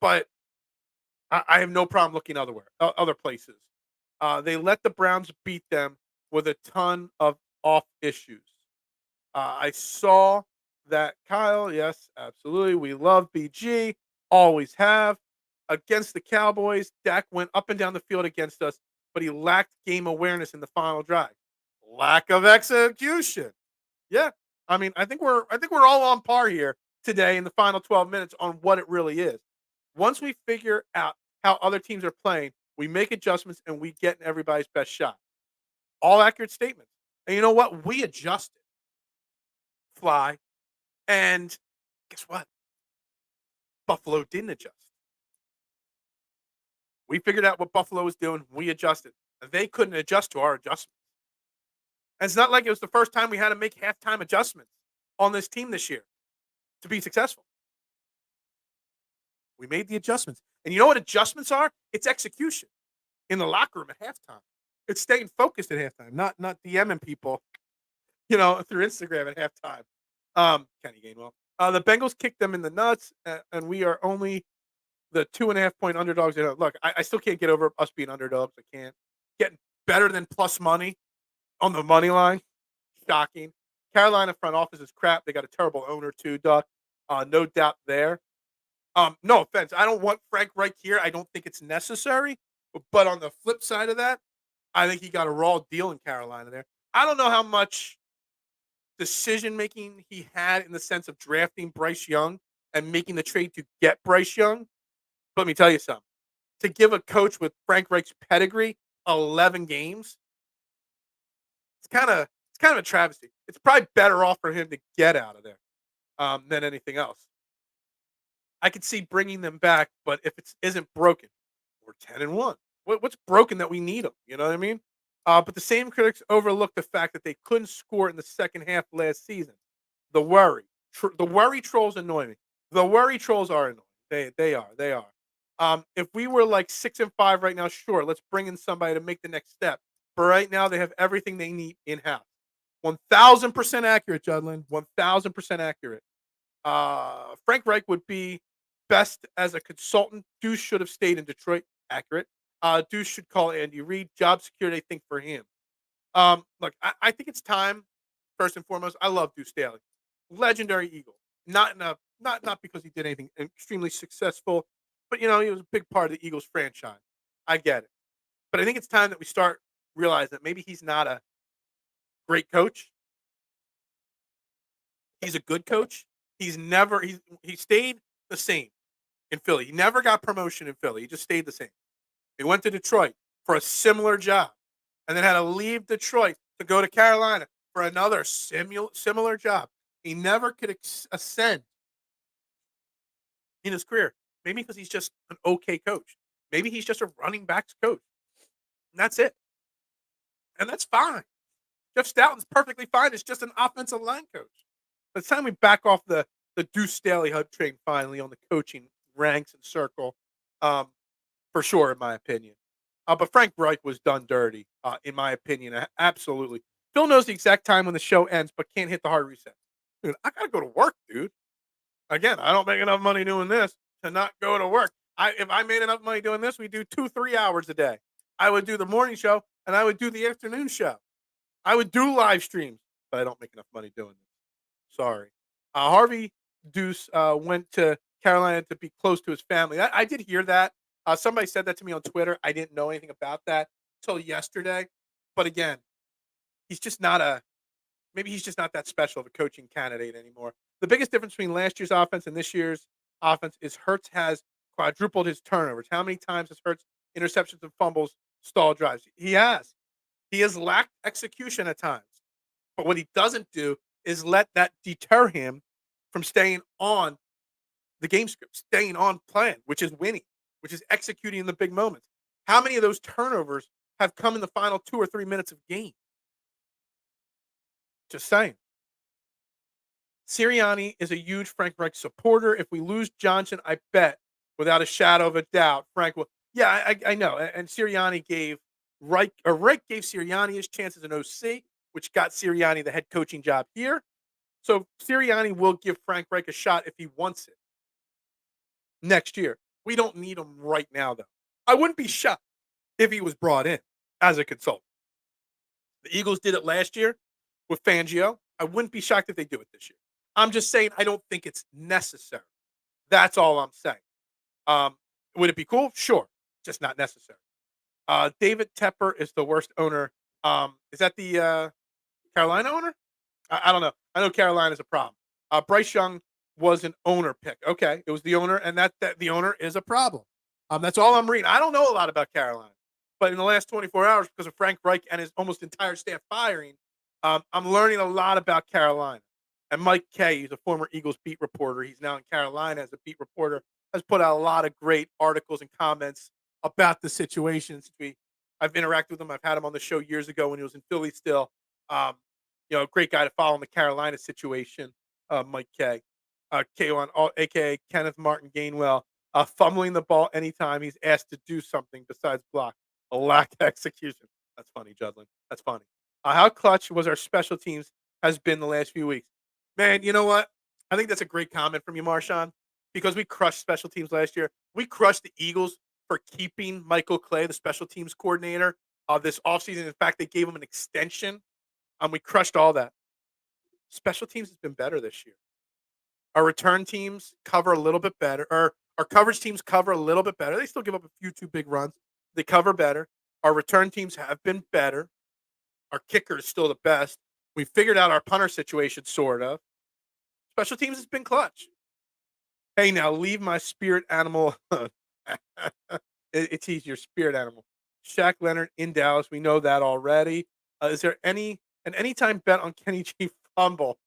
But I have no problem looking other places. They let the Browns beat them with a ton of off issues. I saw that, Kyle. Yes, absolutely. We love BG. Always have. Against the Cowboys, Dak went up and down the field against us, but he lacked game awareness in the final drive. Lack of execution. Yeah. I think we're all on par here today in the final 12 minutes on what it really is. Once we figure out how other teams are playing, we make adjustments and we get in everybody's best shot. All accurate statements. And you know what? We adjusted. Fly. And guess what? Buffalo didn't adjust. We figured out what Buffalo was doing. We adjusted. They couldn't adjust to our adjustments. And it's not like it was the first time we had to make halftime adjustments on this team this year to be successful. We made the adjustments. And you know what adjustments are? It's execution in the locker room at halftime. It's staying focused at halftime, not DMing people, through Instagram at halftime. Kenny Gainwell. The Bengals kicked them in the nuts, and we are only the 2.5-point underdogs. Look, I still can't get over us being underdogs. I can't. Getting better than plus money on the money line. Shocking. Carolina front office is crap. They got a terrible owner too, Duck. No doubt there. No offense. I don't want Frank Reich here. I don't think it's necessary. But on the flip side of that, I think he got a raw deal in Carolina there. I don't know how much decision-making he had in the sense of drafting Bryce Young and making the trade to get Bryce Young. But let me tell you something. To give a coach with Frank Reich's pedigree 11 games, it's kind of a travesty. It's probably better off for him to get out of there than anything else. I could see bringing them back, but if it isn't broken, we're 10-1. What's broken that we need them? You know what I mean? But the same critics overlook the fact that they couldn't score in the second half last season. The worry trolls annoy me. The worry trolls are annoying. They are. If we were like 6-5 right now, sure, let's bring in somebody to make the next step. But right now, they have everything they need in-house. 1,000% accurate, Judlin. 1,000% accurate. Frank Reich would be best as a consultant. Deuce should have stayed in Detroit. Accurate. Deuce should call Andy Reid. Job security, I think, for him. Look, I think it's time. First and foremost, I love Deuce Staley, legendary Eagle. Not because he did anything extremely successful, but he was a big part of the Eagles franchise. I get it, but I think it's time that we start realizing that maybe he's not a great coach. He's a good coach. He stayed the same in Philly. He never got promotion in Philly. He just stayed the same. He went to Detroit for a similar job, and then had to leave Detroit to go to Carolina for another similar job. He never could ascend in his career. Maybe because he's just an okay coach. Maybe he's just a running backs coach. And that's it. And that's fine. Jeff Stoughton's perfectly fine. It's just an offensive line coach. By the time we back off the Deuce Staley hub train finally on the coaching ranks and circle, for sure, in my opinion. But Frank Reich was done dirty, in my opinion. Absolutely. Phil knows the exact time when the show ends, but can't hit the hard reset. Dude, I got to go to work, dude. Again, I don't make enough money doing this to not go to work. If I made enough money doing this, we do 2-3 hours a day. I would do the morning show, and I would do the afternoon show. I would do live streams, but I don't make enough money doing this. Sorry. Harvey Deuce went to Carolina to be close to his family. I did hear that. Somebody said that to me on Twitter. I didn't know anything about that until yesterday. But again, he's just not maybe he's just not that special of a coaching candidate anymore. The biggest difference between last year's offense and this year's offense is Hurts has quadrupled his turnovers. How many times has Hurts interceptions and fumbles, stall drives? He has. He has lacked execution at times. But what he doesn't do is let that deter him from staying on the game script, staying on plan, which is winning, which is executing in the big moments. How many of those turnovers have come in the final 2 or 3 minutes of game? Just saying. Sirianni is a huge Frank Reich supporter. If we lose Johnson, I bet, without a shadow of a doubt, Frank will. Yeah, I know. And Sirianni gave Reich gave Sirianni his chance as an OC, which got Sirianni the head coaching job here. So Sirianni will give Frank Reich a shot if he wants it next year. We don't need him right now, though. I wouldn't be shocked if he was brought in as a consultant. The Eagles did it last year with Fangio. I wouldn't be shocked if they do it this year. I'm just saying I don't think it's necessary. That's all I'm saying. Would it be cool? Sure. Just not necessary. David Tepper is the worst owner. Is that the Carolina owner? I don't know. I know Carolina's a problem. Bryce Young was an owner pick. Okay, it was the owner, and that the owner is a problem. That's all I'm reading. I don't know a lot about Carolina, but in the last 24 hours, because of Frank Reich and his almost entire staff firing, I'm learning a lot about Carolina. And Mike Kay, he's a former Eagles beat reporter. He's now in Carolina as a beat reporter. Has put out a lot of great articles and comments about the situation. I've interacted with him. I've had him on the show years ago when he was in Philly still. Great guy to follow in the Carolina situation, Mike Kay. K1, a.k.a. Kenneth Martin Gainwell, fumbling the ball anytime he's asked to do something besides block. A lack of execution. That's funny, Judlin. That's funny. How clutch was our special teams has been the last few weeks. Man, you know what? I think that's a great comment from you, Marshawn, because we crushed special teams last year. We crushed the Eagles for keeping Michael Clay, the special teams coordinator, this offseason. In fact, they gave him an extension. We crushed all that. Special teams has been better this year. Our return teams cover a little bit better. Or our coverage teams cover a little bit better. They still give up a few too big runs. They cover better. Our return teams have been better. Our kicker is still the best. We figured out our punter situation, sort of. Special teams has been clutch. Hey, now leave my spirit animal. It's easier, spirit animal. Shaq Leonard in Dallas. We know that already. Is there an anytime bet on Kenny G fumble?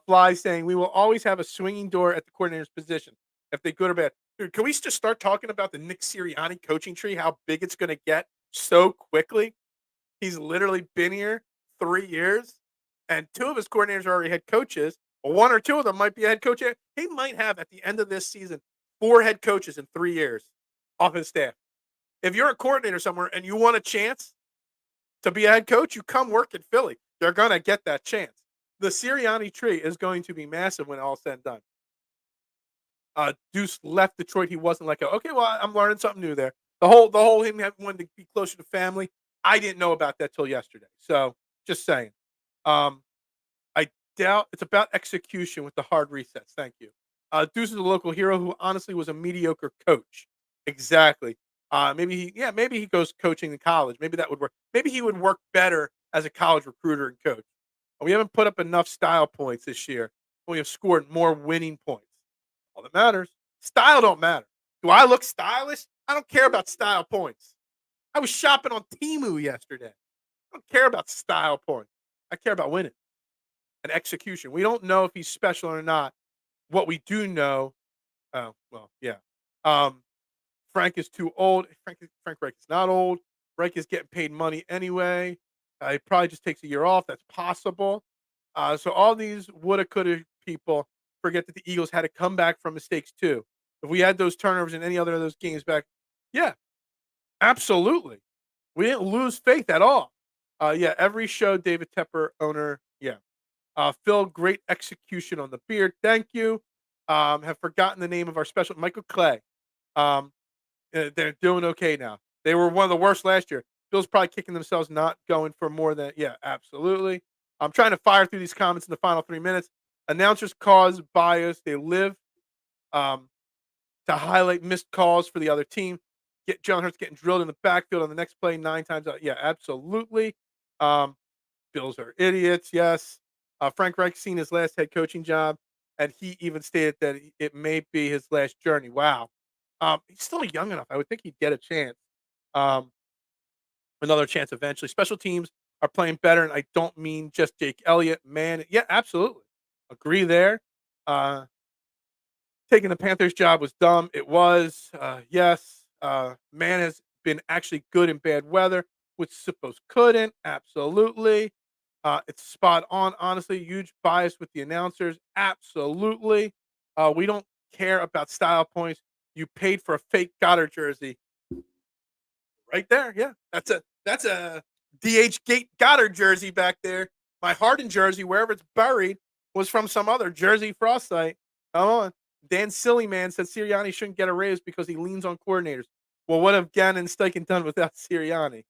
Fly saying we will always have a swinging door at the coordinator's position if they good or bad. Dude, can we just start talking about the Nick Sirianni coaching tree? How big it's going to get so quickly? He's literally been here 3 years, and 2 of his coordinators are already head coaches. Well, 1 or 2 of them might be a head coach. He might have at the end of this season 4 head coaches in 3 years off his staff. If you're a coordinator somewhere and you want a chance to be a head coach, you come work in Philly. They're gonna get that chance. The Sirianni tree is going to be massive when all's said and done. Deuce left Detroit. He wasn't like, okay, well, I'm learning something new there. The whole him wanting to be closer to family. I didn't know about that till yesterday. So just saying. Um, I doubt it's about execution with the hard resets. Thank you. Deuce is a local hero who honestly was a mediocre coach. Exactly. Maybe he goes coaching in college. Maybe that would work. Maybe he would work better as a college recruiter and coach. We haven't put up enough style points this year. We have scored more winning points. All that matters. Style don't matter. Do I look stylish? I don't care about style points. I was shopping on Temu yesterday. I don't care about style points. I care about winning and execution. We don't know if he's special or not. What we do know, oh well, yeah. Um, Frank is too old. Frank Reich is not old. Reich is getting paid money anyway. He probably just takes a year off. That's possible. So all these woulda, coulda people forget that the Eagles had to come back from mistakes too. If we had those turnovers in any other of those games back, yeah, absolutely. We didn't lose faith at all. Yeah, every show, David Tepper, owner. Yeah. Phil, great execution on the beard. Thank you. Have forgotten the name of our special, Michael Clay. Um, they're doing okay now. They were one of the worst last year. Phil's probably kicking themselves not going for more than, yeah, absolutely. I'm trying to fire through these comments in the final 3 minutes. Announcers cause bias. They live um, to highlight missed calls for the other team. Get John Hurts getting drilled in the backfield on the next play 9 times out. Yeah, absolutely. Um, Bills are idiots. Yes. Frank Reich seen his last head coaching job, and he even stated that it may be his last journey. Wow. He's still young enough. I would think he'd get a chance. Um, another chance eventually. Special teams are playing better, and I don't mean just Jake Elliott. Man, yeah, absolutely. Agree there. Uh, taking the Panthers job was dumb. It was. Yes. Man has been actually good in bad weather, which suppose couldn't. Absolutely. It's spot on. Honestly, huge bias with the announcers. Absolutely. We don't care about style points. You paid for a fake Goddard jersey. Right there, yeah. That's a DH Gate Goddard jersey back there. My Harden jersey, wherever it's buried, was from some other Jersey frostbite. Come on. Dan Sillyman said Sirianni shouldn't get a raise because he leans on coordinators. Well, what have Gannon and Steichen done without Sirianni?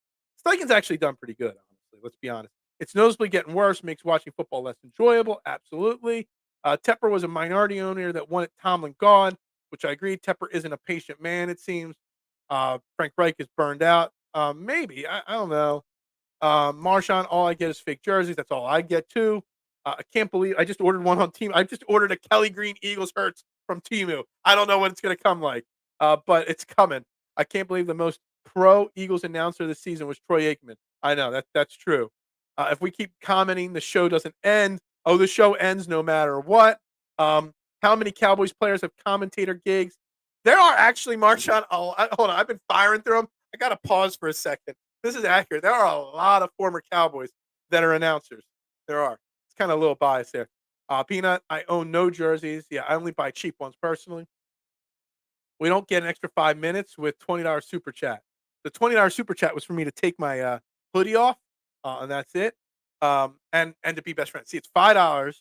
Steichen's actually done pretty good, honestly. Let's be honest. It's noticeably getting worse, makes watching football less enjoyable. Absolutely. Tepper was a minority owner that wanted Tomlin gone, which I agree. Tepper isn't a patient man, it seems. Frank Reich is burned out. Maybe. I don't know. Marshawn, all I get is fake jerseys. That's all I get too. I can't believe I just ordered one on Team. I just ordered a Kelly Green Eagles Hurts from Timu. I don't know what it's going to come like, but it's coming. I can't believe the most pro Eagles announcer this season was Troy Aikman. I know that's true. If we keep commenting, the show doesn't end. Oh, the show ends no matter what. How many Cowboys players have commentator gigs? There are actually, Marshawn. Oh, hold on. I've been firing through them. I got to pause for a second. This is accurate. There are a lot of former Cowboys that are announcers. There are. It's kind of a little biased there. Peanut, I own no jerseys. Yeah, I only buy cheap ones personally. We don't get an extra 5 minutes with $20 super chat. The $20 super chat was for me to take my hoodie off, and that's it. And to be best friends. See, it's $5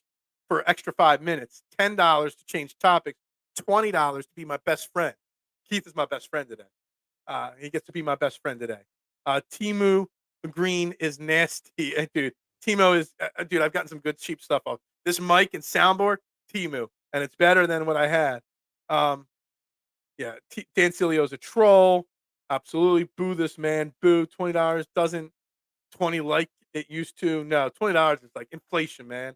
for extra 5 minutes, $10 to change topics, $20 to be my best friend. Keith is my best friend today. He gets to be my best friend today. Timu Green is nasty, dude. Timo is, dude. I've gotten some good cheap stuff off this mic and soundboard. Timu, and it's better than what I had. Yeah, Dan Cilio's a troll. Absolutely, boo this man. Boo. $20 doesn't 20 like it used to. No, $20 is like inflation, man.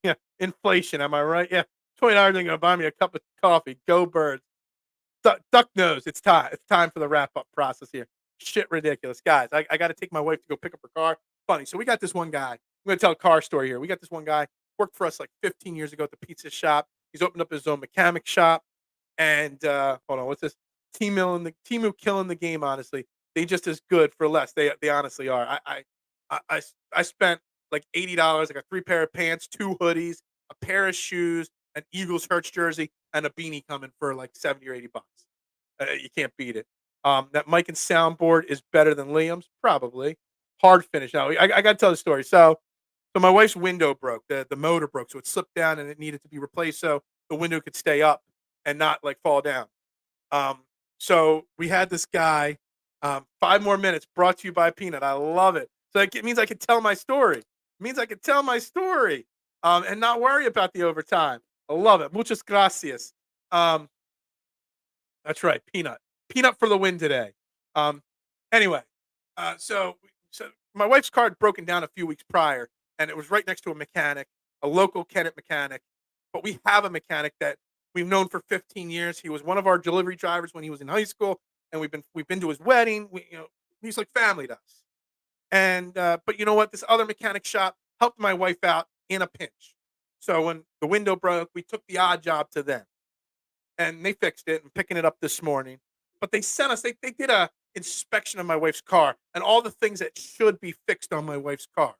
Yeah, inflation. Am I right? Yeah, $20 ain't gonna buy me a cup of coffee. Go Birds. Duck nose. It's time. It's time for the wrap up process here. Shit, ridiculous, guys. I got to take my wife to go pick up her car. Funny. So we got this one guy. I'm gonna tell a car story here. We got this one guy worked for us like 15 years ago at the pizza shop. He's opened up his own mechanic shop. And hold on, what's this? Timu killing the game. Honestly, they just as good for less. They honestly are. I spent like $80. I got 3 pair of pants, 2 hoodies, a pair of shoes, an Eagles Hurts jersey, and a beanie coming for like 70 or $80. You can't beat it. That mic and soundboard is better than Liam's, probably. hard finish. Now I got to tell the story. So my wife's window broke. The motor broke, so it slipped down and it needed to be replaced so the window could stay up and not like fall down. Um, so we had this guy. 5 more minutes brought to you by Peanut. I love it. So it means I can tell my story. It means I can tell my story and not worry about the overtime. I love it. Muchas gracias. Um, that's right, Peanut. Peanut for the win today. Um, anyway, so my wife's car had broken down a few weeks prior, and it was right next to a mechanic, a local Kennett mechanic. But we have a mechanic that we've known for 15 years. He was one of our delivery drivers when he was in high school, and we've been to his wedding. He's like family to us. And but you know what? This other mechanic shop helped my wife out in a pinch. So when the window broke, we took the odd job to them and they fixed it and picking it up this morning. But they sent us, they did a inspection of my wife's car and all the things that should be fixed on my wife's car.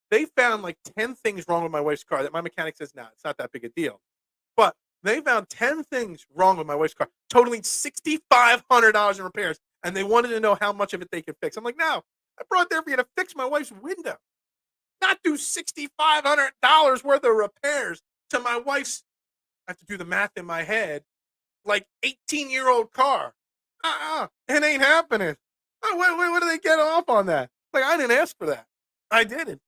They found like 10 things wrong with my wife's car that my mechanic says, nah, it's not that big a deal. But they found 10 things wrong with my wife's car, totaling $6,500 in repairs. And they wanted to know how much of it they could fix. I'm like, no, I brought there for you to fix my wife's window, not do $6,500 worth of repairs to my wife's, I have to do the math in my head, like 18-year-old car. It ain't happening. What do they get off on that? Like, I didn't ask for that. I didn't.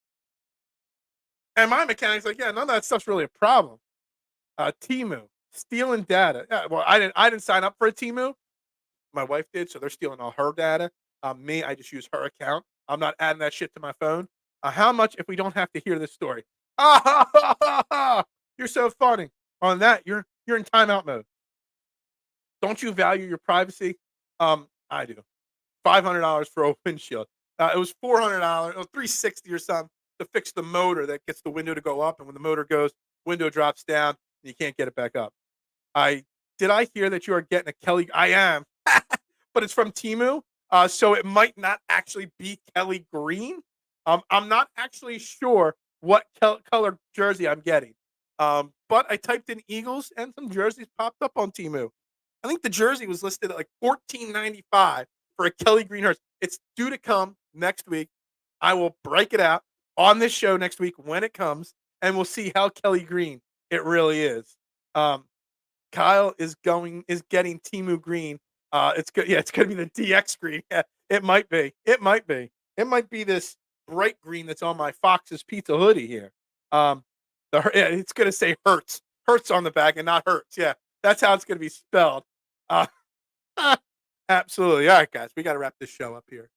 And my mechanic's like, yeah, none of that stuff's really a problem. Timu, stealing data. Yeah, well, I didn't sign up for a Timu. My wife did, so they're stealing all her data. Me, I just use her account. I'm not adding that shit to my phone. How much if we don't have to hear this story? You're so funny. On that, you're in timeout mode. Don't you value your privacy? I do. $500 for a windshield. It was $400, it was $360 or something to fix the motor that gets the window to go up, and when the motor goes, window drops down, and you can't get it back up. I hear that you are getting a Kelly? I am, but it's from Timu, so it might not actually be Kelly Green. I'm not actually sure what color jersey I'm getting. But I typed in Eagles and some jerseys popped up on Timu. I think the jersey was listed at like $14.95 for a Kelly Green Hurts. It's due to come next week. I will break it out on this show next week when it comes, and we'll see how Kelly Green it really is. Kyle is getting Timu Green. It's good. Yeah, it's gonna be the DX green. Yeah, it might be. It might be. It might be this bright green that's on my Fox's Pizza hoodie here. It's gonna say Hurts on the back and not Hurts. Yeah, that's how it's gonna be spelled. Uh, absolutely. All right, guys, we got to wrap this show up here.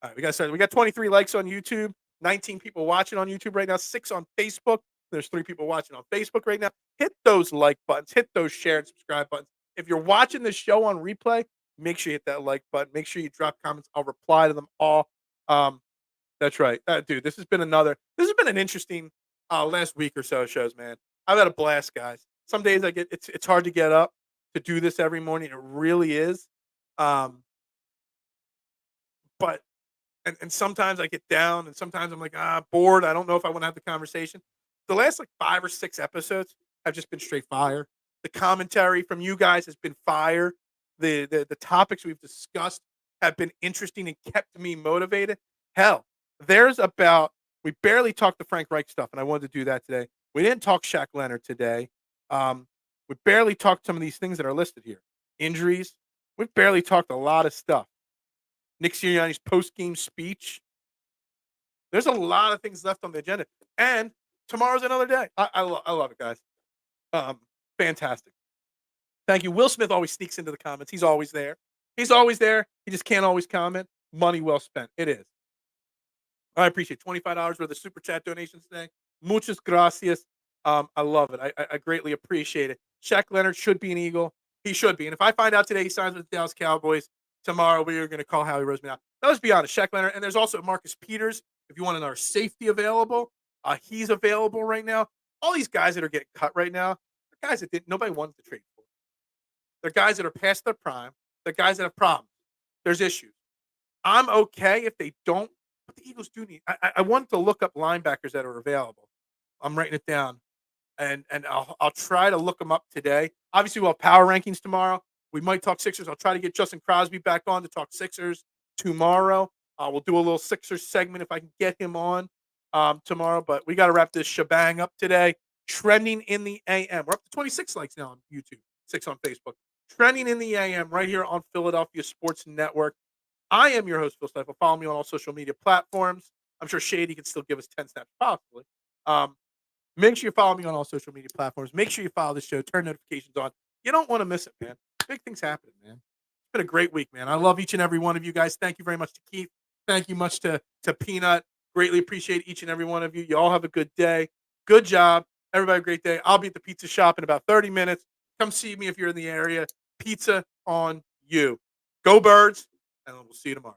All right, we got to start. We got 23 likes on YouTube, 19 people watching on YouTube right now, 6 on Facebook. There's 3 people watching on Facebook right now. Hit those like buttons, hit those share and subscribe buttons. If you're watching the show on replay, make sure you hit that like button. Make sure you drop comments. I'll reply to them all. That's right. Dude, this has been an interesting last week or so shows, man. I've had a blast, guys. Some days it's hard to get up to do this every morning. It really is. But and sometimes I get down and sometimes I'm like, bored. I don't know if I want to have the conversation. The last like 5 or 6 episodes have just been straight fire. The commentary from you guys has been fire. The topics we've discussed have been interesting and kept me motivated. Hell, we barely talked the Frank Reich stuff, and I wanted to do that today. We didn't talk Shaq Leonard today. We barely talked some of these things that are listed here. Injuries. We've barely talked a lot of stuff. Nick Sirianni's post-game speech. There's a lot of things left on the agenda. And tomorrow's another day. I love it, guys. Fantastic. Thank you. Will Smith always sneaks into the comments. He's always there. He just can't always comment. Money well spent. It is. I appreciate $25 worth of super chat donations today. Muchas gracias. I love it. I greatly appreciate it. Shaq Leonard should be an Eagle. He should be. And if I find out today he signs with the Dallas Cowboys, tomorrow we are going to call Howie Roseman out. Now, let's be honest, Shaq Leonard. And there's also Marcus Peters. If you want another safety available, he's available right now. All these guys that are getting cut right now, the guys that nobody wanted to trade for. They're guys that are past their prime. They're guys that have problems. There's issues. I'm okay if they don't. But the Eagles do need. I want to look up linebackers that are available. I'm writing it down, and I'll try to look them up today. Obviously, we'll have power rankings tomorrow. We might talk Sixers. I'll try to get Justin Crosby back on to talk Sixers tomorrow. We'll do a little Sixers segment if I can get him on tomorrow. But we got to wrap this shebang up today. Trending in the AM. We're up to 26 likes now on YouTube, 6 on Facebook. Trending in the AM right here on Philadelphia Sports Network. I am your host, Phil Stiefel. Follow me on all social media platforms. I'm sure Shady can still give us 10 snaps, possibly. Make sure you follow me on all social media platforms. Make sure you follow the show. Turn notifications on. You don't want to miss it, man. Big things happening, man. It's been a great week, man. I love each and every one of you guys. Thank you very much to Keith. Thank you much to Peanut. Greatly appreciate each and every one of you. You all have a good day. Good job. Everybody have a great day. I'll be at the pizza shop in about 30 minutes. Come see me if you're in the area. Pizza on you. Go Birds, and we'll see you tomorrow.